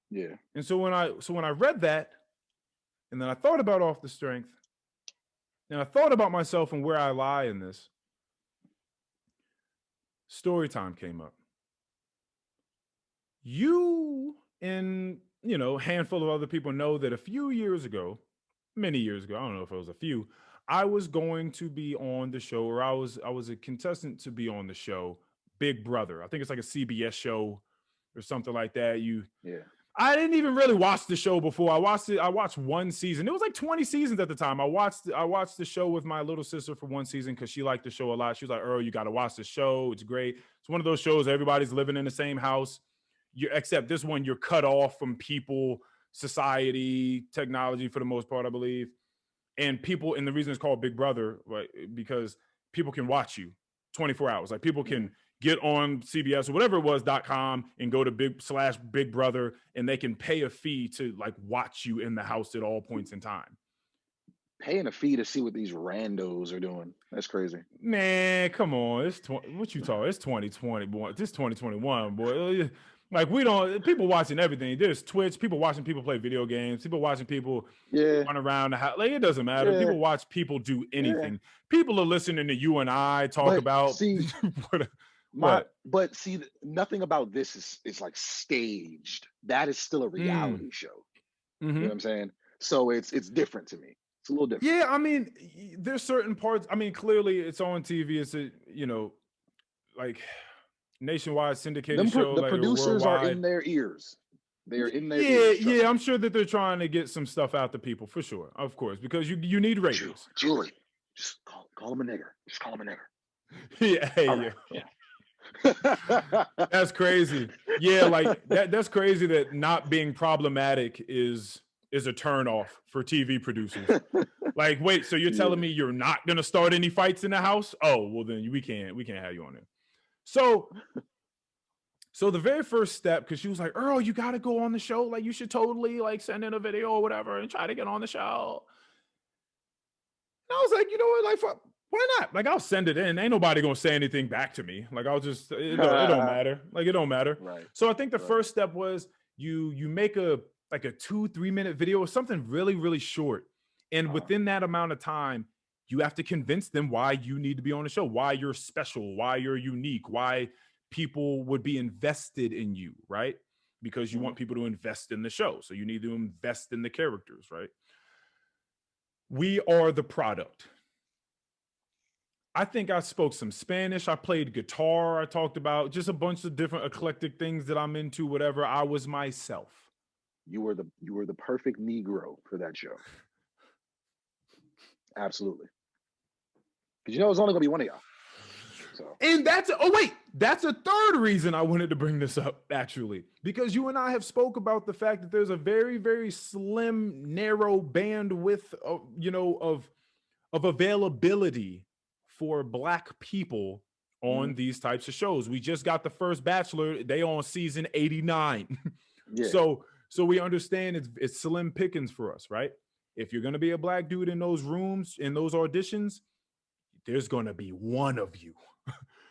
Yeah. And so when I read that, and then I thought about off the strength, and I thought about myself and where I lie in this, story time came up. You and, a handful of other people know that a few years ago, many years ago, I don't know if it was a few, I was going to be on the show, or I was a contestant to be on the show, Big Brother. I think it's like a CBS show or something like that. I didn't even really watch the show before. I watched one season. It was like 20 seasons at the time. I watched the show with my little sister for one season because she liked the show a lot. She was like, Earl, you got to watch the show. It's great. It's one of those shows everybody's living in the same house. Except this one, you're cut off from people, society, technology for the most part, I believe. And people, and the reason it's called Big Brother, right, because people can watch you 24 hours. Like people can get on CBS or whatever it was.com and go to Big Brother, and they can pay a fee to like watch you in the house at all points in time. Paying a fee to see what these randos are doing. That's crazy. Man, come on. What you talking? It's 2020, boy. This 2021, boy. Like people watching everything. There's Twitch, people watching people play video games, people watching people run around the house. Like it doesn't matter. Yeah. People watch people do anything. Yeah. People are listening to you and I talk about. See, but see, nothing about this is like staged. That is still a reality show. Mm-hmm. You know what I'm saying? So it's different to me. It's a little different. Yeah, I mean, there's certain parts. I mean, clearly it's on TV. It's like nationwide syndicated show. The producers are in their ears. They're in their ears. Yeah, I'm sure that they're trying to get some stuff out to people for sure, of course, because you need ratings. Julie, just call him a nigger. Just call him a nigger. Yeah, hey, right. Yeah. That's crazy. Yeah, like that's crazy that not being problematic is a turnoff for TV producers. Like, wait, so you're telling me you're not gonna start any fights in the house? Oh, well then we can't have you on there. So the very first step, because she was like, Earl, you got to go on the show. Like, you should totally like send in a video or whatever and try to get on the show. And I was like, you know what? Like, why not? Like, I'll send it in. Ain't nobody going to say anything back to me. Like, I'll just, it don't matter. Like, it don't matter. Right. So I think the first step was you make a 2-3 minute video or something really, really short. And within that amount of time, you have to convince them why you need to be on the show, why you're special, why you're unique, why people would be invested in you, right? Because you want people to invest in the show. So you need to invest in the characters, right? We are the product. I think I spoke some Spanish. I played guitar. I talked about just a bunch of different eclectic things that I'm into, whatever. I was myself. You were the perfect Negro for that show. Absolutely. Because it's only going to be one of y'all. So. And that's a third reason I wanted to bring this up, actually, because you and I have spoke about the fact that there's a very, very slim, narrow bandwidth of availability for Black people on these types of shows. We just got the first Bachelor. They on season 89. Yeah. So we understand it's slim pickings for us, right? If you're going to be a Black dude in those rooms, in those auditions, there's going to be one of you.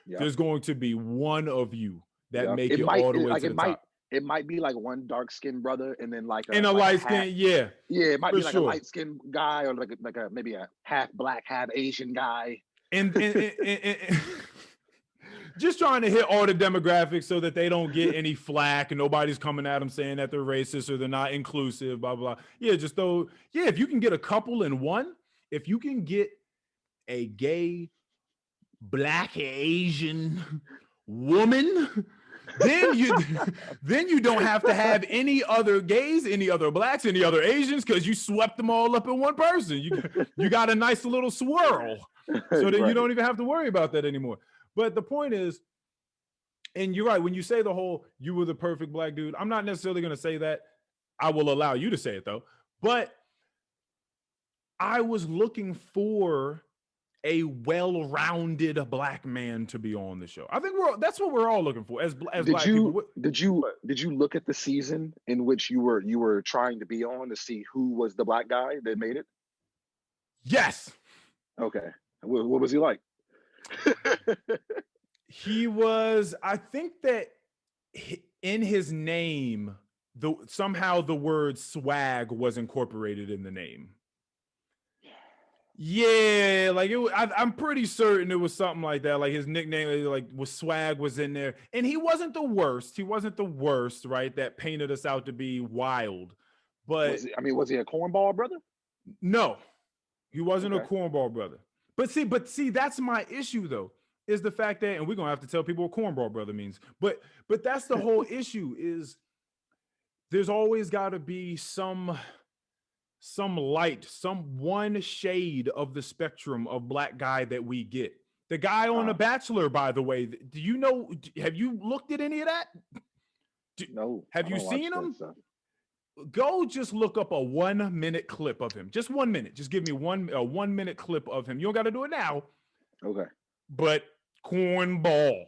Yep. There's going to be one of you that make it all the way to the top. It might be like one dark-skinned brother and then like a light skin, yeah. Yeah, it might be like a light-skinned guy or like maybe a half Black, half Asian guy. And just trying to hit all the demographics so that they don't get any flack and nobody's coming at them saying that they're racist or they're not inclusive, blah, blah, blah. Yeah, if you can get a couple in one, if you can get a gay Black Asian woman, then you don't have to have any other gays, any other Blacks, any other Asians, because you swept them all up in one person. You got a nice little swirl, so that you don't even have to worry about that anymore. But the point is, and you're right, when you say the whole you were the perfect Black dude, I'm not necessarily going to say that. I will allow you to say it though. But I was looking for a well-rounded Black man to be on the show. I think that's what we're all looking for as Black people. Did you look at the season in which you were trying to be on to see who was the Black guy that made it? Yes. Okay. What was he like? He was, I think that in his name, somehow the word swag was incorporated in the name. Yeah, like I'm pretty certain it was something like that. Like his nickname, was swag was in there, and he wasn't the worst. He wasn't the worst, right? That painted us out to be wild. But was he a cornball brother? No, He wasn't a cornball brother. But see, that's my issue though, is the fact that, and we're gonna have to tell people what cornball brother means. But that's the whole issue, is there's always gotta be some light, some one shade of the spectrum of black guy that we get. The guy on The Bachelor, by the way, do you know, have you looked at any of that? No. Have you seen him? Go just look up a 1 minute clip of him. Just 1 minute. Just give me a 1 minute clip of him. You don't got to do it now. Okay. But cornball.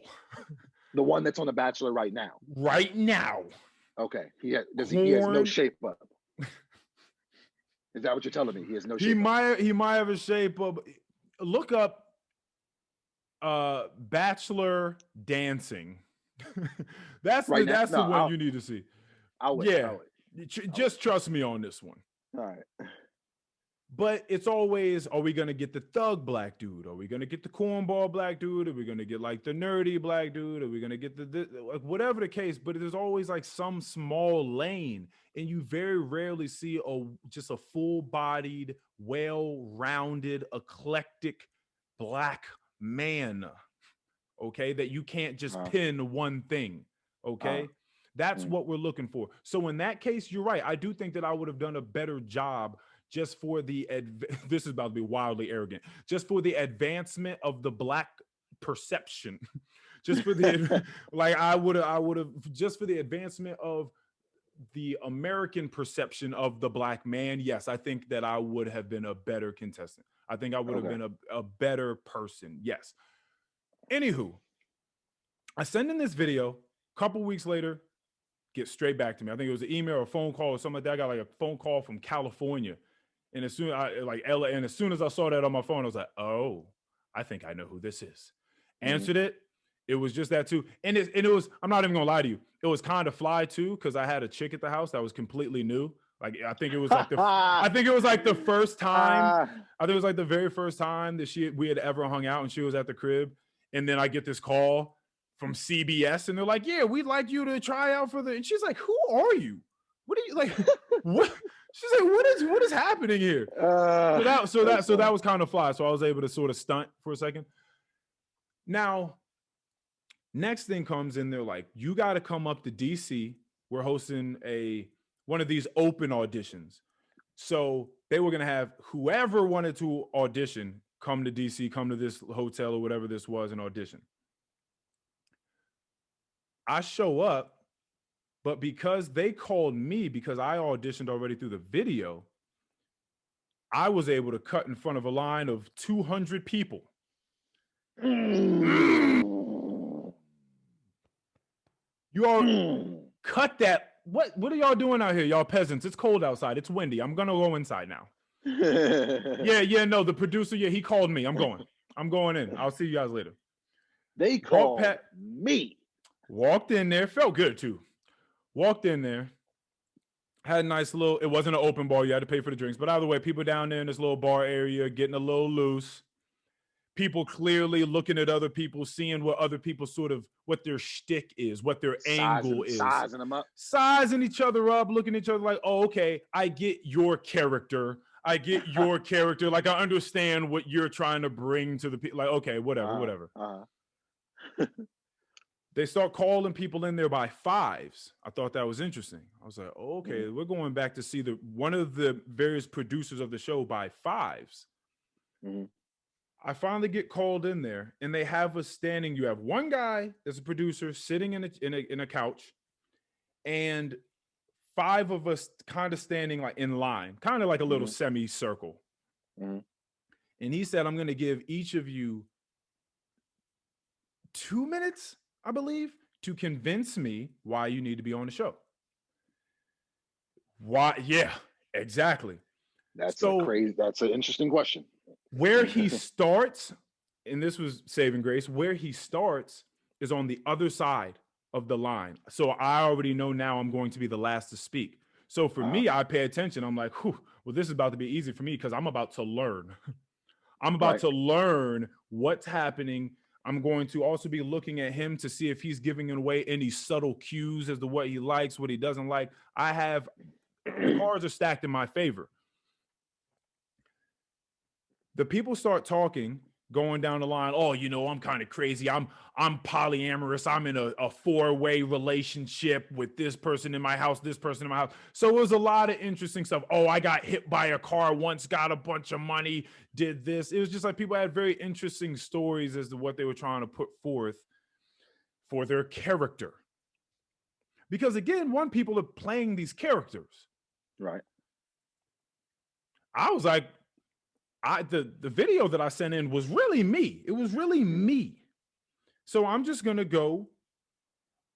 The one that's on The Bachelor right now. Right now. Okay. He has no shape up. Is that what you're telling me? He has no shape up. He might have a shape up. Look up Bachelor dancing. That's the one you need to see. I'll wait. Just trust me on this one. All right. But it's always, are we going to get the thug black dude? Are we going to get the cornball black dude? Are we going to get like the nerdy black dude? Are we going to get like whatever the case? But there's always like some small lane, and you very rarely see just a full-bodied, well-rounded, eclectic black man. Okay, that you can't just pin one thing. Okay. That's what we're looking for. So in that case, you're right. I do think that I would have done a better job just for the, this is about to be wildly arrogant, just for the advancement of the black perception. Just for the, like I would have, just for the advancement of the American perception of the black man. Yes, I think that I would have been a better contestant. I think I would have been a better person. Yes. Anywho, I send in this video, a couple weeks later, get straight back to me. I think it was an email or a phone call or something like that. I got like a phone call from California. And as soon as I saw that on my phone, I was like, oh, I think I know who this is. Answered it. It was just that too. And it was, I'm not even gonna lie to you, it was kind of fly too, because I had a chick at the house that was completely new. Like I think it was like the first time. I think it was like the very first time that we had ever hung out, and she was at the crib. And then I get this call from CBS, and they're like, yeah, we'd like you to try out for and she's like, who are you? What are you like? What? She's like, what is happening here? So that was kind of fly. So I was able to sort of stunt for a second. Now, next thing comes in, they're like, you got to come up to DC. We're hosting one of these open auditions. So they were going to have whoever wanted to audition come to DC, come to this hotel or whatever this was, and audition. I show up, but because they called me, because I auditioned already through the video, I was able to cut in front of a line of 200 people. You all cut that. What are y'all doing out here, y'all peasants? It's cold outside. It's windy. I'm going to go inside now. No, the producer, he called me. I'm going in. I'll see you guys later. They called me. Walked in there, felt good too. Walked in there, had a nice little, it wasn't an open bar, you had to pay for the drinks, but either way, people down there in this little bar area getting a little loose. People clearly looking at other people, seeing what other people what their shtick is, what their angle is. Sizing them up. Sizing each other up, looking at each other like, oh, okay, I get your character. Like, I understand what you're trying to bring to the people. Like, okay, whatever. They start calling people in there by fives. I thought that was interesting. I was like, oh, okay, we're going back to see one of the various producers of the show by fives. I finally get called in there, and they have us standing. You have one guy that's a producer sitting in a couch, and five of us kind of standing like in line, kind of like a little semicircle. And he said, I'm going to give each of you 2 minutes, I believe, to convince me why you need to be on the show. Why? Yeah, exactly. That's an interesting question. Where he starts, and this was saving grace, where he starts is on the other side of the line. So I already know now I'm going to be the last to speak. So for me, I pay attention. I'm like, well, this is about to be easy for me because I'm about to learn. I'm about to learn what's happening. I'm going to also be looking at him to see if he's giving away any subtle cues as to what he likes, what he doesn't like. The cards are stacked in my favor. The people start talking, going down the line. Oh, you know, I'm kind of crazy. I'm polyamorous. I'm in a 4-way relationship with this person in my house, this person in my house. So it was a lot of interesting stuff. Oh, I got hit by a car once, got a bunch of money, did this. It was just like people had very interesting stories as to what they were trying to put forth for their character. Because again, people are playing these characters. Right. I was like, the video that I sent in was really me. It was really me. So I'm just going to go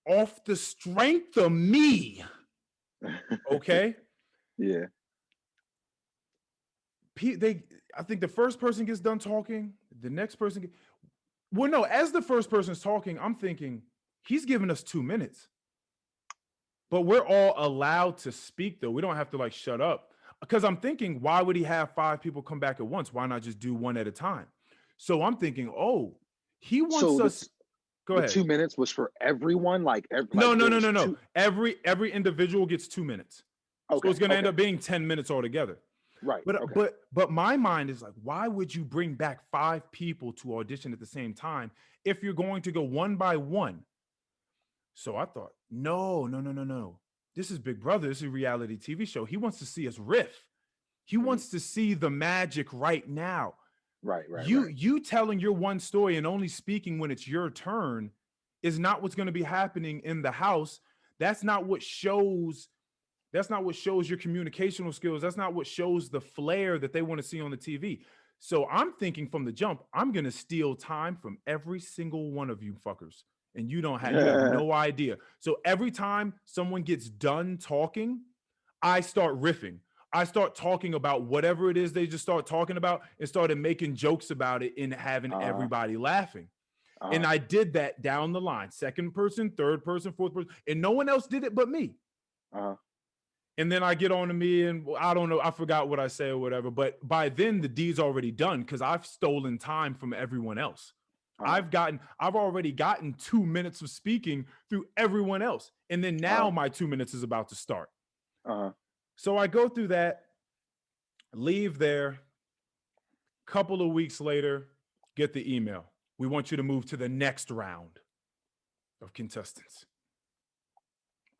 off the strength of me. Okay? Yeah. I think the first person gets done talking, the next person well, no, as the first person's talking, I'm thinking, he's giving us 2 minutes. But we're all allowed to speak, though. We don't have to like shut up. Because I'm thinking, why would he have 5 people come back at once? Why not just do one at a time? So I'm thinking, oh, he wants us. Go ahead. 2 minutes was for everyone. No. Every individual gets 2 minutes. Okay. So it's going to end up being 10 minutes altogether. Right. But my mind is like, why would you bring back 5 people to audition at the same time if you're going to go one by one? So I thought, no. This is Big Brother. This is a reality TV show. He wants to see us riff. He wants to see the magic right now. Right. You telling your one story and only speaking when it's your turn is not what's going to be happening in the house. That's not what shows your communicational skills. That's not what shows the flair that they want to see on the TV. So I'm thinking from the jump, I'm going to steal time from every single one of you fuckers. And you have no idea. So every time someone gets done talking, I start riffing. I start talking about whatever it is they just start talking about and started making jokes about it and having everybody laughing. And I did that down the line. Second person, third person, fourth person. And no one else did it but me. And then I get on to me and I don't know. I forgot what I say or whatever. But by then the deed's already done because I've stolen time from everyone else. I've already gotten 2 minutes of speaking through everyone else. And then now my 2 minutes is about to start. So I go through that, leave there. Couple of weeks later, get the email. We want you to move to the next round of contestants.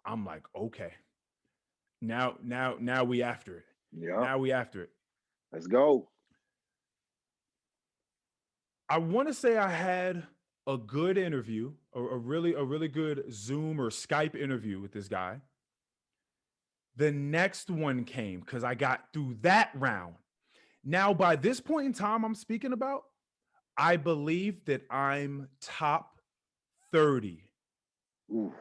I'm like, okay. Now we after it. Yeah. Now we after it. Let's go. I want to say I had a good interview, a really good Zoom or Skype interview with this guy. The next one came because I got through that round. Now, by this point in time I'm speaking about, I believe that I'm top 30. Ooh.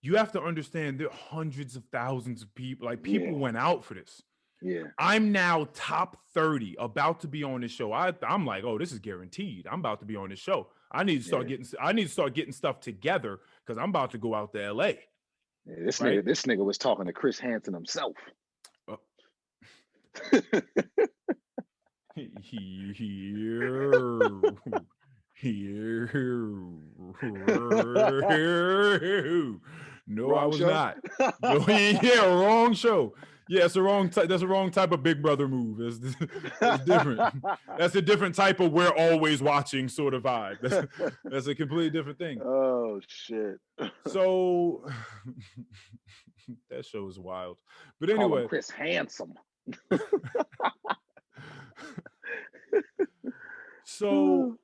You have to understand there are hundreds of thousands of people. Like people went out for this. Yeah. I'm now top 30, about to be on this show. I'm like, oh, this is guaranteed. I'm about to be on this show. I need to start getting stuff together because I'm about to go out to LA. Yeah, this nigga was talking to Chris Hansen himself. No, I was not. No, wrong show. Yeah, it's that's a wrong type of Big Brother move. It's different. That's a different type of we're always watching sort of vibe. That's a completely different thing. Oh shit. So that show is wild. But anyway, call him Chris Handsome. So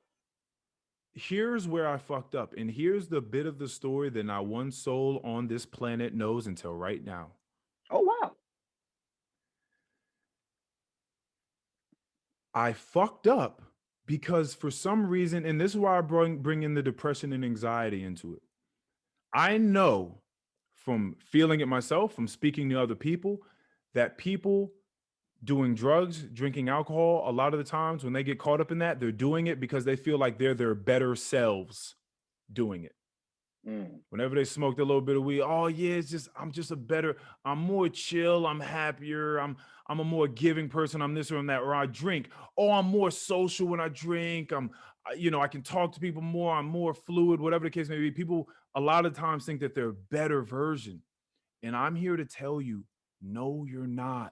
here's where I fucked up, and here's the bit of the story that not one soul on this planet knows until right now. Oh wow. I fucked up because for some reason, and this is why I bring in the depression and anxiety into it. I know from feeling it myself, from speaking to other people, that people doing drugs, drinking alcohol, a lot of the times when they get caught up in that, they're doing it because they feel like they're their better selves doing it. Whenever they smoked a little bit of weed, oh yeah, I'm more chill, I'm happier, I'm a more giving person, I'm this or I'm that, or I drink, oh, I'm more social when I drink, I can talk to people more, I'm more fluid, whatever the case may be. People a lot of times think that they're a better version. And I'm here to tell you, no, you're not.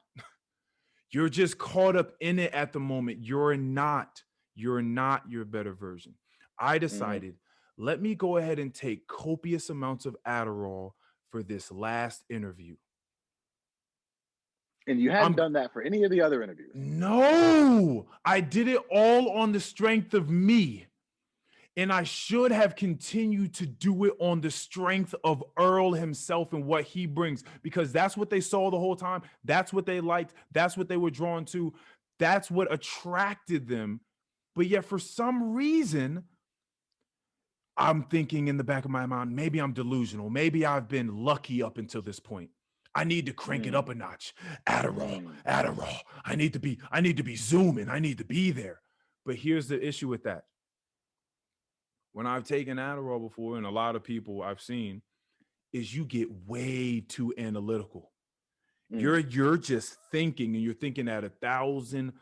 You're just caught up in it at the moment. You're not your better version. I decided, let me go ahead and take copious amounts of Adderall for this last interview. And you hadn't done that for any of the other interviews? No, I did it all on the strength of me. And I should have continued to do it on the strength of Earl himself and what he brings, because that's what they saw the whole time. That's what they liked. That's what they were drawn to. That's what attracted them. But yet, for some reason, I'm thinking in the back of my mind, maybe I'm delusional. Maybe I've been lucky up until this point. I need to crank it up a notch. Adderall. I need to be zooming. I need to be there. But here's the issue with that. When I've taken Adderall before, and a lot of people I've seen, is you get way too analytical. You're just thinking, and you're thinking at 1,000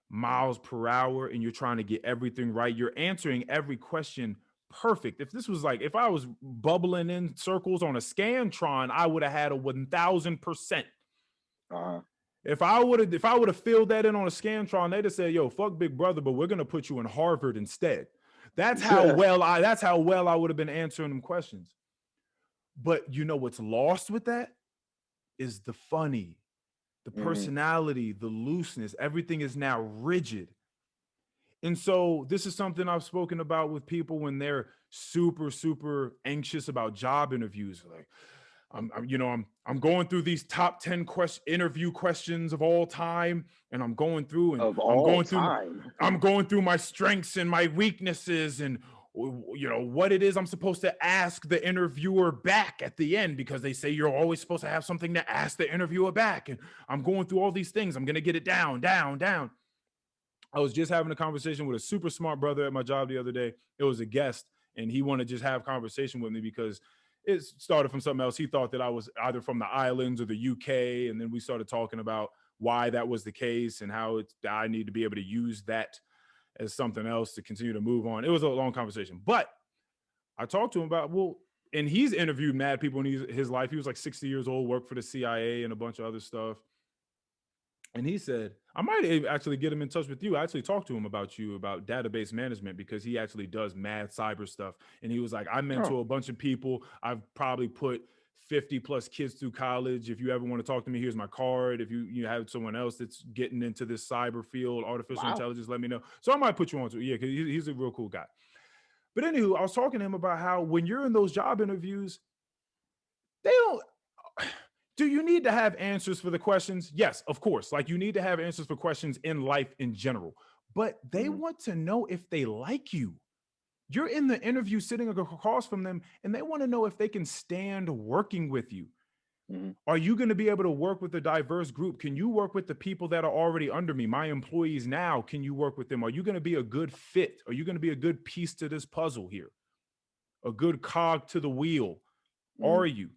miles per hour, and you're trying to get everything right. You're answering every question perfect. If this was like, if I was bubbling in circles on a Scantron, I would have had a 1,000%. If I would have filled that in on a Scantron, they'd have said, "Yo, fuck Big Brother, but we're gonna put you in Harvard instead." That's how well I would have been answering them questions. But you know what's lost with that is the funny, the personality, the looseness. Everything is now rigid. And so this is something I've spoken about with people when they're super, super anxious about job interviews. Like, I'm going through these top 10 interview questions of all time, and I'm going through I'm going through my strengths and my weaknesses, and what it is I'm supposed to ask the interviewer back at the end, because they say you're always supposed to have something to ask the interviewer back. And I'm going through all these things. I'm going to get it down. I was just having a conversation with a super smart brother at my job the other day. It was a guest, and he wanted to just have a conversation with me because it started from something else. He thought that I was either from the islands or the UK. And then we started talking about why that was the case and how I need to be able to use that as something else to continue to move on. It was a long conversation, but I talked to him about, and he's interviewed mad people in his life. He was like 60 years old, worked for the CIA and a bunch of other stuff. And he said, I might actually get him in touch with you. I actually talked to him about database management, because he actually does mad cyber stuff. And he was like, I mentor a bunch of people. I've probably put 50 plus kids through college. If you ever want to talk to me, here's my card. If you have someone else that's getting into this cyber field, artificial intelligence, let me know. So I might put you on to it. Yeah, because he's a real cool guy. But anywho, I was talking to him about how when you're in those job interviews, do you need to have answers for the questions? Yes, of course. Like, you need to have answers for questions in life in general. But they want to know if they like you. You're in the interview sitting across from them, and they want to know if they can stand working with you. Are you going to be able to work with a diverse group? Can you work with the people that are already under me, my employees now? Can you work with them? Are you going to be a good fit? Are you going to be a good piece to this puzzle here? A good cog to the wheel? Are you?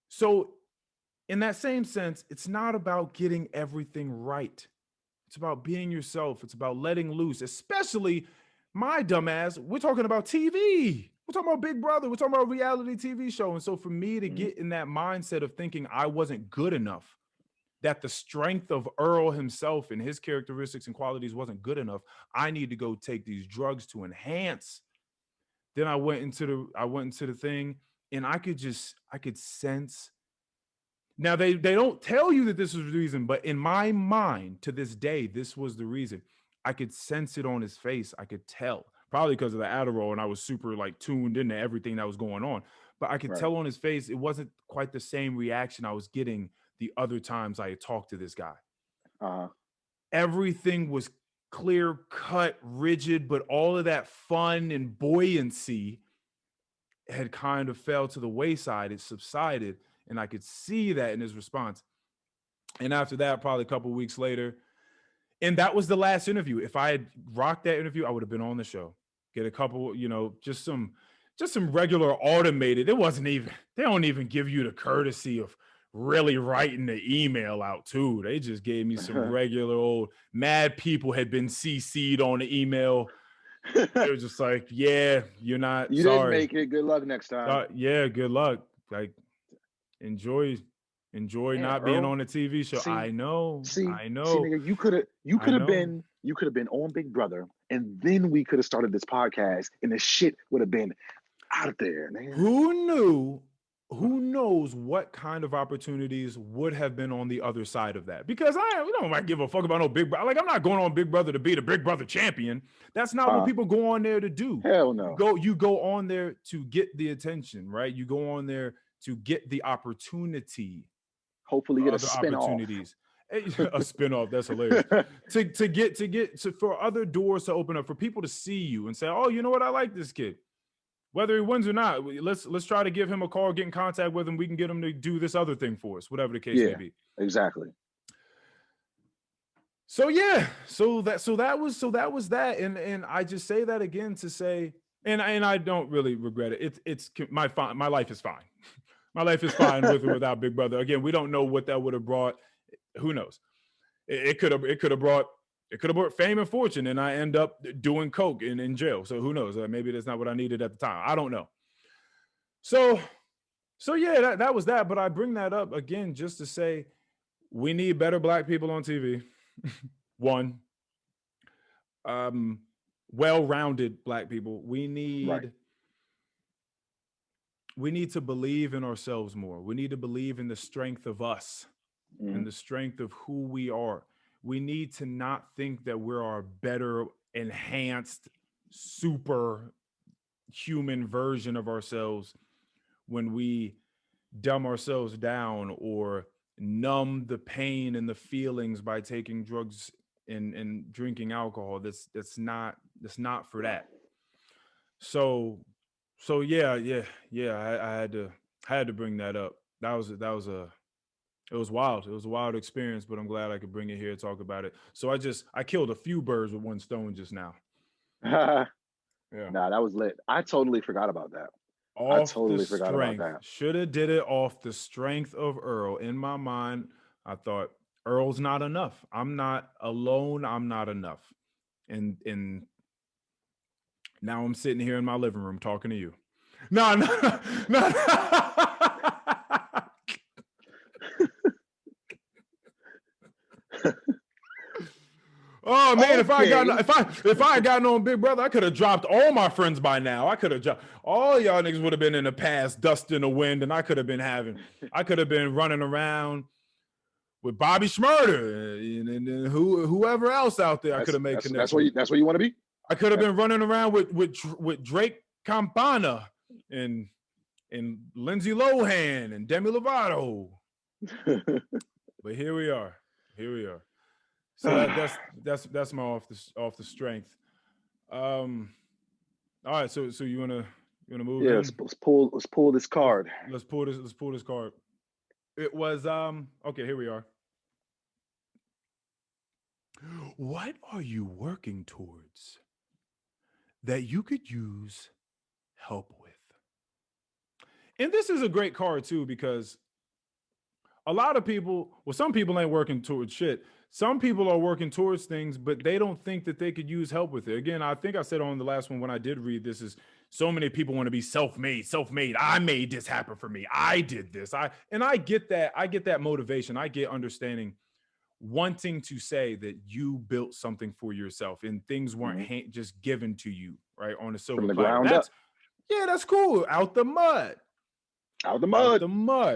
So in that same sense, it's not about getting everything right. It's about being yourself. It's about letting loose, especially my dumbass. We're talking about TV. We're talking about Big Brother. We're talking about a reality TV show. And so for me to get in that mindset of thinking I wasn't good enough, that the strength of Earl himself and his characteristics and qualities wasn't good enough, I need to go take these drugs to enhance. Then I went into the thing, and I could sense. Now, they don't tell you that this was the reason, but in my mind, to this day, this was the reason. I could sense it on his face. I could tell, probably because of the Adderall, and I was super tuned into everything that was going on. But I could tell on his face, it wasn't quite the same reaction I was getting the other times I had talked to this guy. Everything was clear cut, rigid, but all of that fun and buoyancy had kind of fell to the wayside. It subsided. And I could see that in his response. And after that, probably a couple of weeks later, and that was the last interview. If I had rocked that interview, I would have been on the show. Get a couple, just some regular automated. It wasn't even, they don't even give you the courtesy of really writing the email out too. They just gave me some regular old mad people had been CC'd on the email. They were just like, yeah, you're not, you sorry. Didn't make it. Good luck next time. Yeah, good luck. Like, enjoy Enjoy Man, not being Earl, on the TV show. I know, see, I nigga, you could have know. been on Big Brother, and then we could have started this podcast, and the shit would have been out there, man. Who knew? Who knows what kind of opportunities would have been on the other side of that? Because we don't give a fuck about no Big Brother. Like, I'm not going on Big Brother to be the Big Brother champion. That's not what people go on there to do. Hell no. You go on there to get the attention, right? You go on there to get the opportunity. Hopefully get a spin-off. A spin-off, that's hilarious. For other doors to open up, for people to see you and say, oh, you know what, I like this kid. Whether he wins or not, let's try to give him a call, get in contact with him. We can get him to do this other thing for us, whatever the case may be. Exactly. So yeah, so that was that, and I just say that again to say, and I don't really regret it. It's my life is fine. My life is fine with or without Big Brother. Again, we don't know what that would have brought. Who knows? It could have brought fame and fortune, and I end up doing coke and in jail. So who knows? Maybe that's not what I needed at the time. I don't know. So yeah, that was that. But I bring that up again just to say we need better Black people on TV. One, well-rounded Black people. We need to believe in ourselves more. We need to believe in the strength of us and the strength of who we are. We need to not think that we're our better, enhanced, super human version of ourselves when we dumb ourselves down or numb the pain and the feelings by taking drugs and drinking alcohol. That's not for that. So yeah. I had to bring that up. It was wild. It was a wild experience, but I'm glad I could bring it here and talk about it. So I killed a few birds with one stone just now. Yeah. Nah, that was lit. I totally forgot about that. Should have did it off the strength of Earl. In my mind, I thought Earl's not enough. I'm not alone. I'm not enough. And now I'm sitting here in my living room talking to you. No. Oh man, okay. if I had gotten on Big Brother, I could have dropped all my friends by now. I could have dropped all y'all niggas would have been in the past, dust in the wind, and I could have been running around with Bobby Shmurda and whoever else out there. I could have made connections. That's where you want to be. I could have been running around with Drake Campana and Lindsay Lohan and Demi Lovato. But here we are. So that's my off the strength. All right, so you wanna move? Yeah, let's pull this card. Let's pull this card. It was okay. Here we are. What are you working towards that you could use help with? And this is a great card too, because a lot of people, some people ain't working towards shit. Some people are working towards things, but they don't think that they could use help with it. Again, I think I said on the last one when I did read this is so many people want to be self-made. I made this happen for me. I did this. I get that. I get that motivation. I get understanding, wanting to say that you built something for yourself and things weren't just given to you, right, on a silver from the platter. ground up. Yeah, that's cool. Out the mud,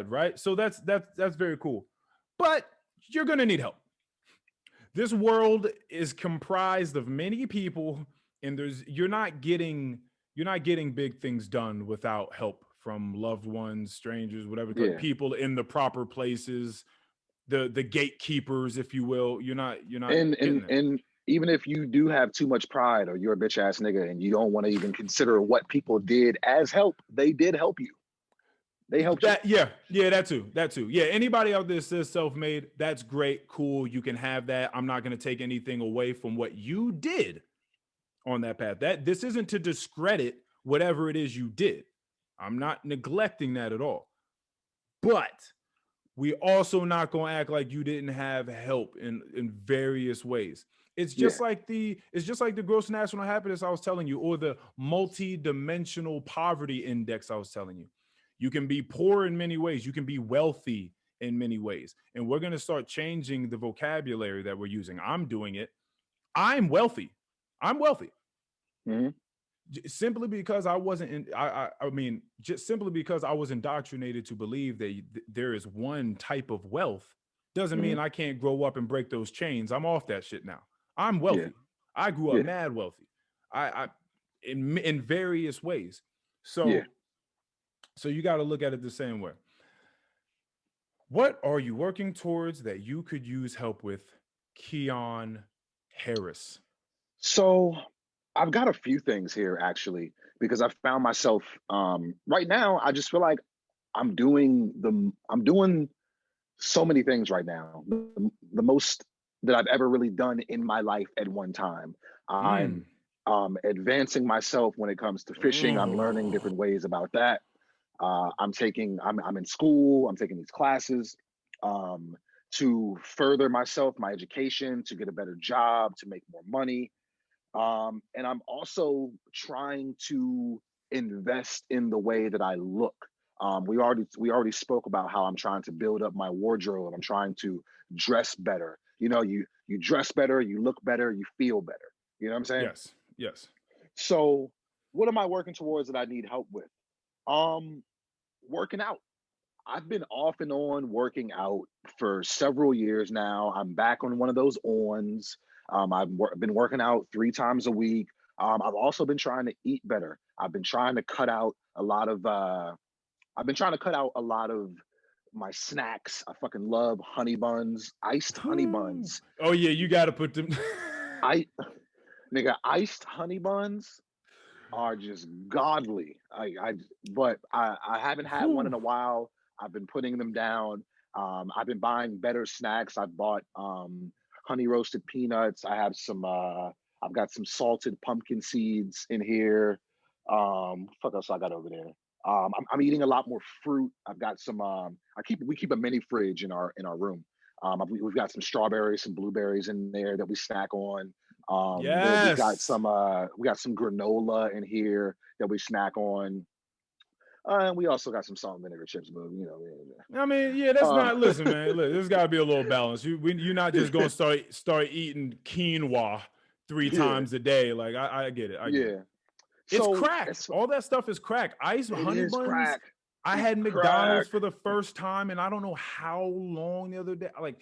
right? So that's very cool. But you're gonna need help. This world is comprised of many people, and you're not getting big things done without help from loved ones, strangers, whatever. Yeah. People in the proper places, the gatekeepers, if you will. You're not. And even if you do have too much pride, or you're a bitch ass nigga, and you don't want to even consider what people did as help, they did help you. They helped you. Yeah, that too. Yeah, anybody out there says self-made, that's great, cool. You can have that. I'm not going to take anything away from what you did on that path. This isn't to discredit whatever it is you did. I'm not neglecting that at all. But we also not going to act like you didn't have help in various ways. It's just like the gross national happiness I was telling you, or the multi-dimensional poverty index I was telling you. You can be poor in many ways. You can be wealthy in many ways. And we're going to start changing the vocabulary that we're using. I'm doing it. I'm wealthy. I'm wealthy. Mm-hmm. Simply because I wasn't in, I mean, just simply because I was indoctrinated to believe that there is one type of wealth doesn't mean I can't grow up and break those chains. I'm off that shit now. I'm wealthy. I grew up mad wealthy. I in various ways. So you got to look at it the same way. What are you working towards that you could use help with, Keion Harris? So I've got a few things here actually, because I found myself right now, I just feel like I'm doing so many things right now. The most that I've ever really done in my life at one time. I'm advancing myself when it comes to fishing. I'm learning different ways about that. I'm in school. I'm taking these classes to further myself, my education, to get a better job, to make more money. And I'm also trying to invest in the way that I look. We already spoke about how I'm trying to build up my wardrobe. I'm trying to dress better. You know, you dress better, you look better, you feel better. You know what I'm saying? Yes. So what am I working towards that I need help with? Working out. I've been off and on working out for several years now. I'm back on one of those ons. I've been working out 3 times a week. I've also been trying to eat better. I've been trying to cut out a lot of my snacks. I fucking love honey buns, iced honey buns. Oh yeah, you got to put them. Iced honey buns are just godly. But I haven't had one in a while. I've been putting them down. I've been buying better snacks. I've bought honey roasted peanuts. I've got some salted pumpkin seeds in here. Fuck else I got over there. I'm eating a lot more fruit. I've got some. We keep a mini fridge in our room. We've got some strawberries, some blueberries in there that we snack on. We got some granola in here that we snack on. And we also got some salt and vinegar chips, but I mean, yeah, that's not. Listen, man, there's got to be a little balance. You're not just gonna start eating quinoa 3 times a day. Like I get it. I get it. It's crack. All that stuff is crack. Iced honey buns. Crack. I had McDonald's for the first time, and I don't know how long the other day. Like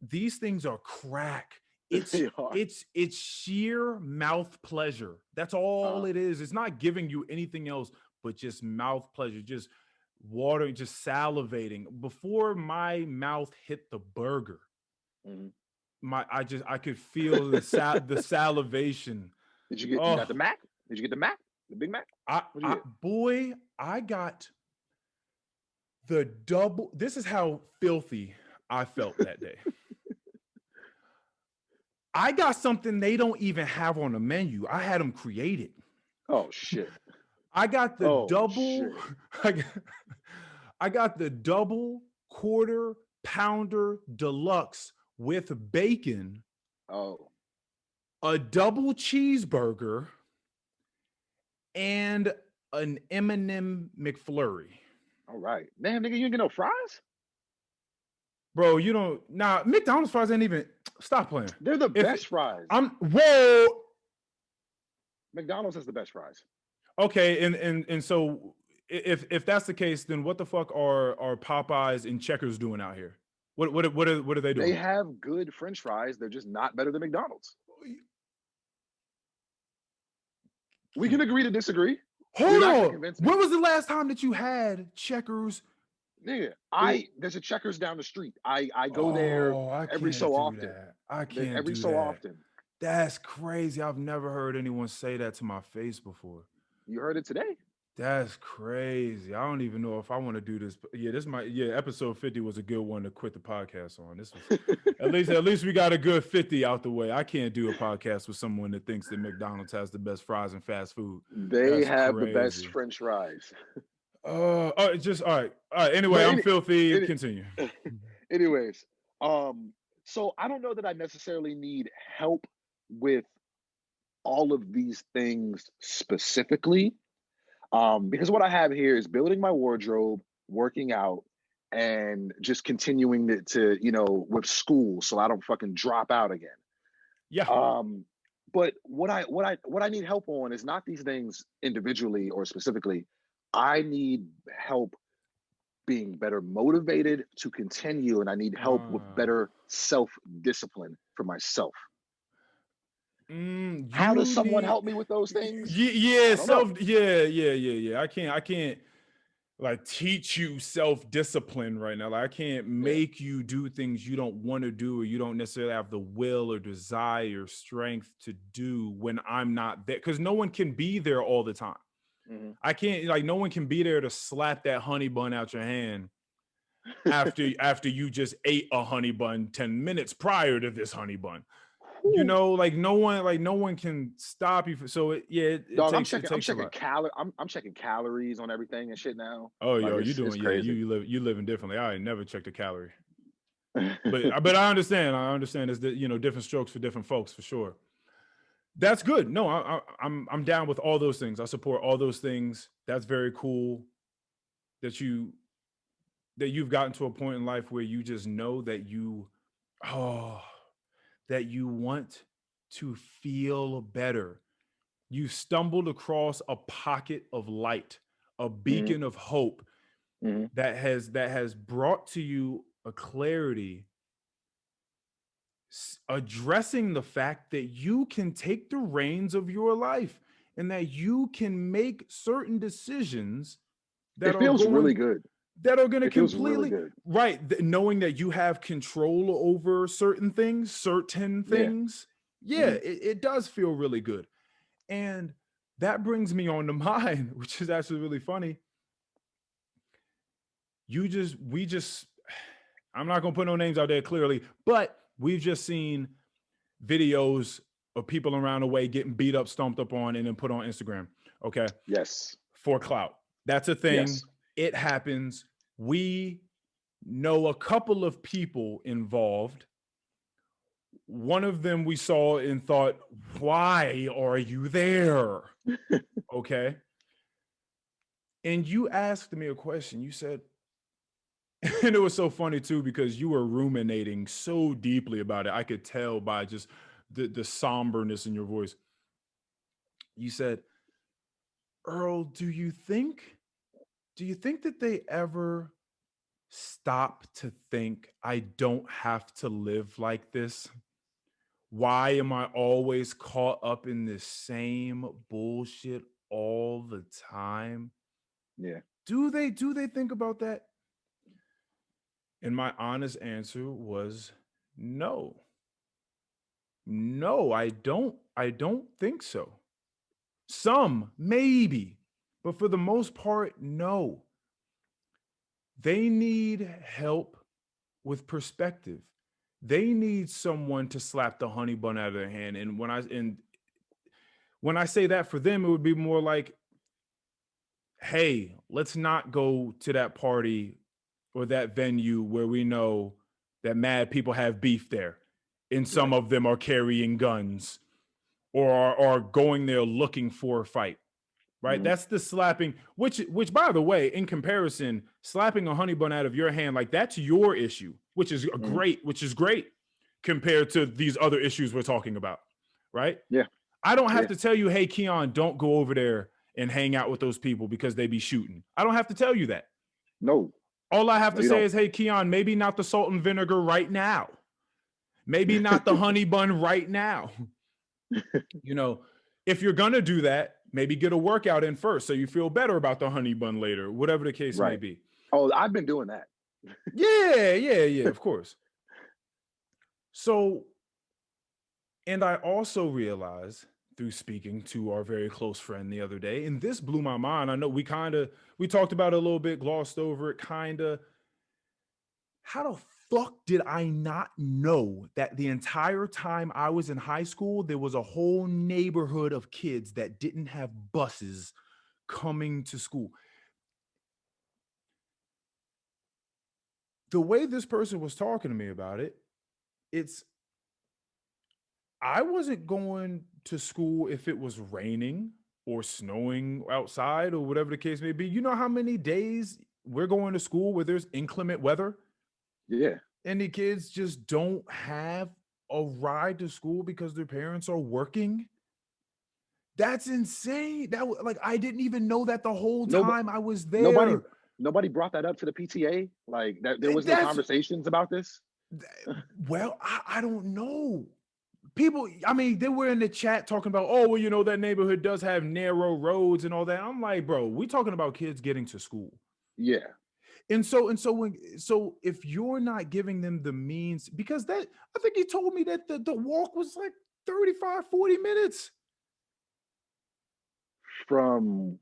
these things are crack. It's sheer mouth pleasure. That's all it is. It's not giving you anything else but just mouth pleasure, just watering, just salivating. Before my mouth hit the burger, I could feel the salivation. Did you got the Mac? Did you get the Mac? The Big Mac? I got the double. This is how filthy I felt that day. I got something they don't even have on the menu. I had them created. Oh shit. I got the double. I got the double quarter pounder deluxe with bacon. Oh. A double cheeseburger and an M&M McFlurry. All right. Damn, nigga, you ain't get no fries? Bro, you don't. Nah, McDonald's fries ain't even. Stop playing. They're the best fries. Whoa. McDonald's has the best fries. Okay, and so if that's the case, then what the fuck are Popeyes and Checkers doing out here? What are they doing? They have good French fries. They're just not better than McDonald's. We can agree to disagree. Hold on. When was the last time that you had Checkers? Nigga, there's a Checkers down the street. I go there every so often. I can't every do so that. often. That's crazy. I've never heard anyone say that to my face before. You heard it today. That's crazy. I don't even know if I want to do this. Yeah, episode 50 was a good one to quit the podcast on. This was at least we got a good 50 out the way. I can't do a podcast with someone that thinks that McDonald's has the best fries and fast food. They have the best French fries. All right. Anyway, I'm filthy. Continue. Anyways, so I don't know that I necessarily need help with all of these things specifically. Because what I have here is building my wardrobe, working out, and just continuing to you know, with school so I don't fucking drop out again. Yeah. But what I need help on is not these things individually or specifically. I need help being better motivated to continue, and I need help with better self-discipline for myself. How does someone help me with those things? Yeah, yeah. I can't like teach you self-discipline right now. Like I can't make you do things you don't want to do or you don't necessarily have the will or desire, strength to do when I'm not there. Because no one can be there all the time. Mm-hmm. I can't, like, no one can be there to slap that honey bun out your hand after you just ate a honey bun 10 minutes prior to this honey bun. You know, like no one can stop you. So it Dog, takes a lot. I'm checking calories on everything and shit now. Oh, like, yo, you doing, it's yeah, crazy. you living differently. I never checked a calorie. but I understand it's you know, different strokes for different folks for sure. That's good. No, I'm down with all those things. I support all those things. That's very cool that you've gotten to a point in life where you just know that that you want to feel better. You stumbled across a pocket of light, a beacon of hope that has brought to you a clarity addressing the fact that you can take the reins of your life and that you can make certain decisions that It feels really good. that are going to feels really completely good. right, knowing that you have control over certain things. It does feel really good. And that brings me on to mine, which is actually really funny. I'm not going to put no names out there clearly, but we've just seen videos of people around the way getting beat up, stomped up on, and then put on Instagram. Okay. Yes. For clout. That's a thing. Yes. It happens. We know a couple of people involved. One of them we saw and thought, why are you there? Okay. And you asked me a question. You said, and it was so funny too, because you were ruminating so deeply about it. I could tell by just the somberness in your voice. You said, Earl, do you think that they ever stop to think, I don't have to live like this? Why am I always caught up in this same bullshit all the time? Yeah. Do they think about that? And my honest answer was no. No, I don't think so. Some maybe, but for the most part, no. They need help with perspective. They need someone to slap the honey bun out of their hand. And when I say that for them, it would be more like, hey, let's not go to that party or that venue where we know that mad people have beef there. And some of them are carrying guns or are going there looking for a fight. Right. That's the slapping, which by the way, in comparison, slapping a honey bun out of your hand, like that's your issue, which is great compared to these other issues we're talking about. Right. Yeah. I don't have to tell you, hey, Keion, don't go over there and hang out with those people because they be shooting. I don't have to tell you that. No. All I have to say is, hey, Keion, maybe not the salt and vinegar right now. Maybe not the honey bun right now. You know, if you're going to do that, maybe get a workout in first so you feel better about the honey bun later, whatever the case may be. Oh, I've been doing that. Yeah, of course. So, and I also realized through speaking to our very close friend the other day, and this blew my mind. I know we talked about it a little bit, glossed over it, how the fuck did I not know that the entire time I was in high school, there was a whole neighborhood of kids that didn't have buses coming to school? The way this person was talking to me about it, I wasn't going to school if it was raining or snowing outside or whatever the case may be. You know how many days we're going to school where there's inclement weather. Yeah. And the kids just don't have a ride to school because their parents are working. That's insane. I didn't even know that the whole time I was there. Nobody brought that up to the PTA. Like that, there was no conversations about this. Well, I don't know. People, I mean, they were in the chat talking about, oh, well, you know, that neighborhood does have narrow roads and all that. I'm like, bro, we talking about kids getting to school. Yeah. And so if you're not giving them the means, because I think he told me that the walk was like 35, 40 minutes. From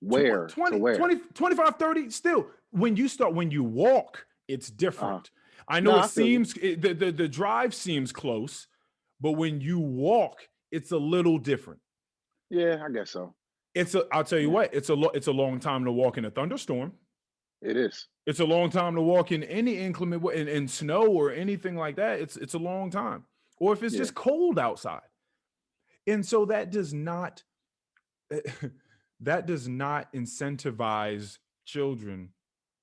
where 20, to where? 25, 30. Still, when you walk, it's different. I know the drive seems close, but when you walk, it's a little different. Yeah, I guess so. I'll tell you what, it's a long time to walk in a thunderstorm. It is. It's a long time to walk in any inclement in snow or anything like that. It's a long time. Or if it's just cold outside. And so that does not incentivize children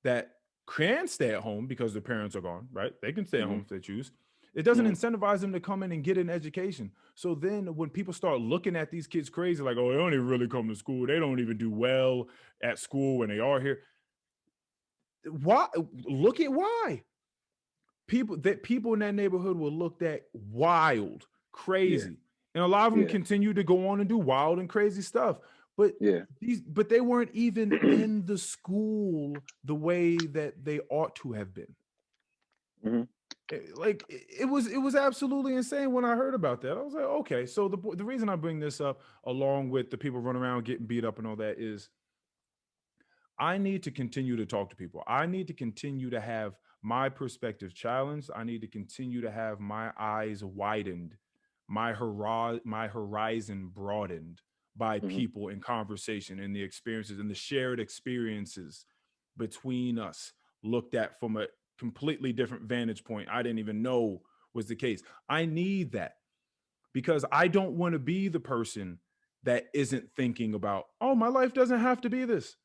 that can stay at home because their parents are gone, right? They can stay at home if they choose. It doesn't incentivize them to come in and get an education. So then when people start looking at these kids crazy, like, oh, they don't even really come to school. They don't even do well at school when they are here. Why? Look at why. People in that neighborhood were looked at wild, crazy. And a lot of them continue to go on and do wild and crazy stuff. But they weren't even in the school the way that they ought to have been. Like it was absolutely insane when I heard about that. I was like, okay. So the reason I bring this up, along with the people running around getting beat up and all that, is I need to continue to talk to people. I need to continue to have my perspective challenged. I need to continue to have my eyes widened, my horizon broadened by people in conversation and the experiences and the shared experiences between us, looked at from a completely different vantage point I didn't even know was the case. I need that because I don't want to be the person that isn't thinking about, oh, my life doesn't have to be this.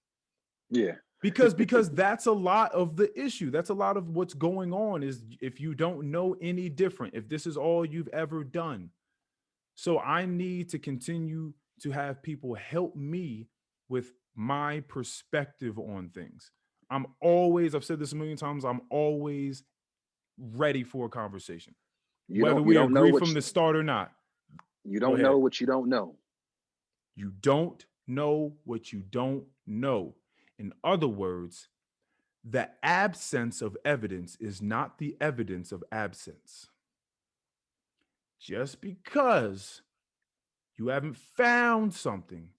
Yeah. Because that's a lot of the issue. That's a lot of what's going on, is if you don't know any different, if this is all you've ever done. So I need to continue to have people help me with my perspective on things. I've said this a million times, I'm always ready for a conversation. Whether we agree from the start or not. You don't know what you don't know. You don't know what you don't know. In other words, the absence of evidence is not the evidence of absence. Just because you haven't found something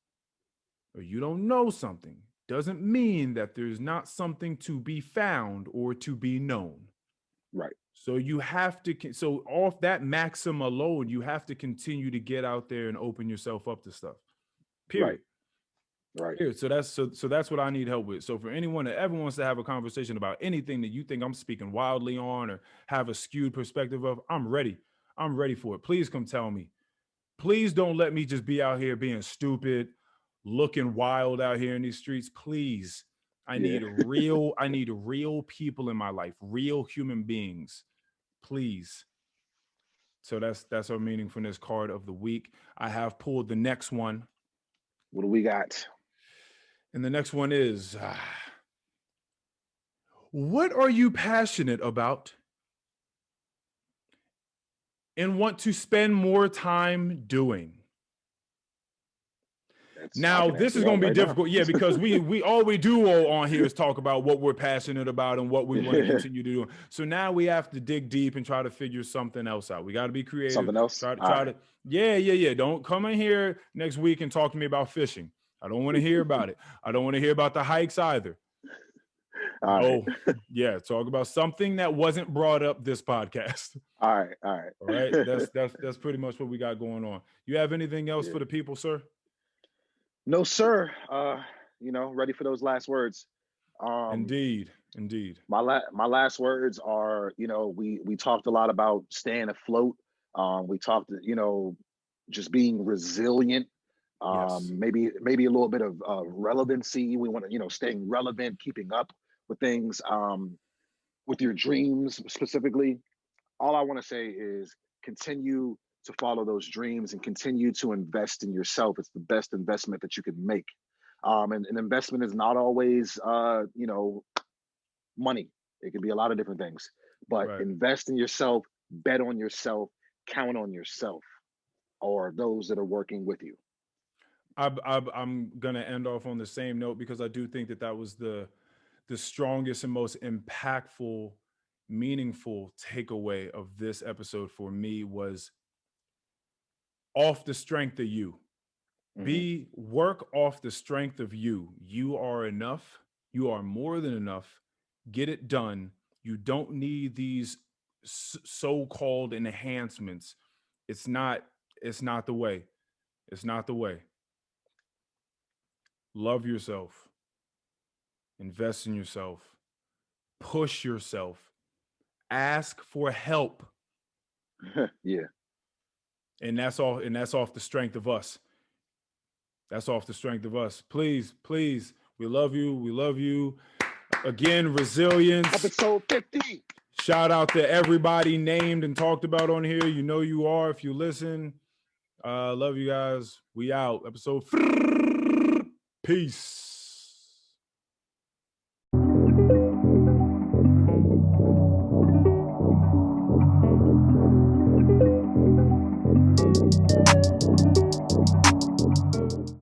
or you don't know something doesn't mean that there's not something to be found or to be known. Right. So you have to, so off that maxim alone, you have to continue to get out there and open yourself up to stuff. Period. Right. So that's what I need help with. So for anyone that ever wants to have a conversation about anything that you think I'm speaking wildly on or have a skewed perspective of, I'm ready. I'm ready for it. Please come tell me. Please don't let me just be out here being stupid, looking wild out here in these streets. Please. I need real people in my life, real human beings. Please. So that's our meaningfulness card of the week. I have pulled the next one. What do we got? And the next one is, what are you passionate about and want to spend more time doing? Now, this is going to be difficult. Yeah, because we all we do on here is talk about what we're passionate about and what we want to continue to do. So now we have to dig deep and try to figure something else out. We got to be creative. Something else? Try to. Yeah. Don't come in here next week and talk to me about fishing. I don't want to hear about it. I don't want to hear about the hikes either. Talk about something that wasn't brought up this podcast. All right. That's pretty much what we got going on. You have anything else for the people, sir? No, sir. Ready for those last words. Indeed. My last words are, we talked a lot about staying afloat. We talked, just being resilient. Maybe a little bit of relevancy. We want to, staying relevant, keeping up with things, with your dreams specifically, all I want to say is continue to follow those dreams and continue to invest in yourself. It's the best investment that you can make. And an investment is not always, money. It can be a lot of different things, but invest in yourself, bet on yourself, count on yourself, or those that are working with you. I'm going to end off on the same note, because I do think that was the strongest and most impactful, meaningful takeaway of this episode for me was off the strength of you. Work off the strength of you. You are enough. You are more than enough. Get it done. You don't need these so-called enhancements. It's not the way. It's not the way. Love yourself. Invest in yourself. Push yourself. Ask for help. Yeah. And that's all. And that's off the strength of us. That's off the strength of us. Please, please. We love you. We love you. Again, resilience. Episode 50. Shout out to everybody named and talked about on here. You know you are if you listen. Love you guys. We out. Episode. Peace.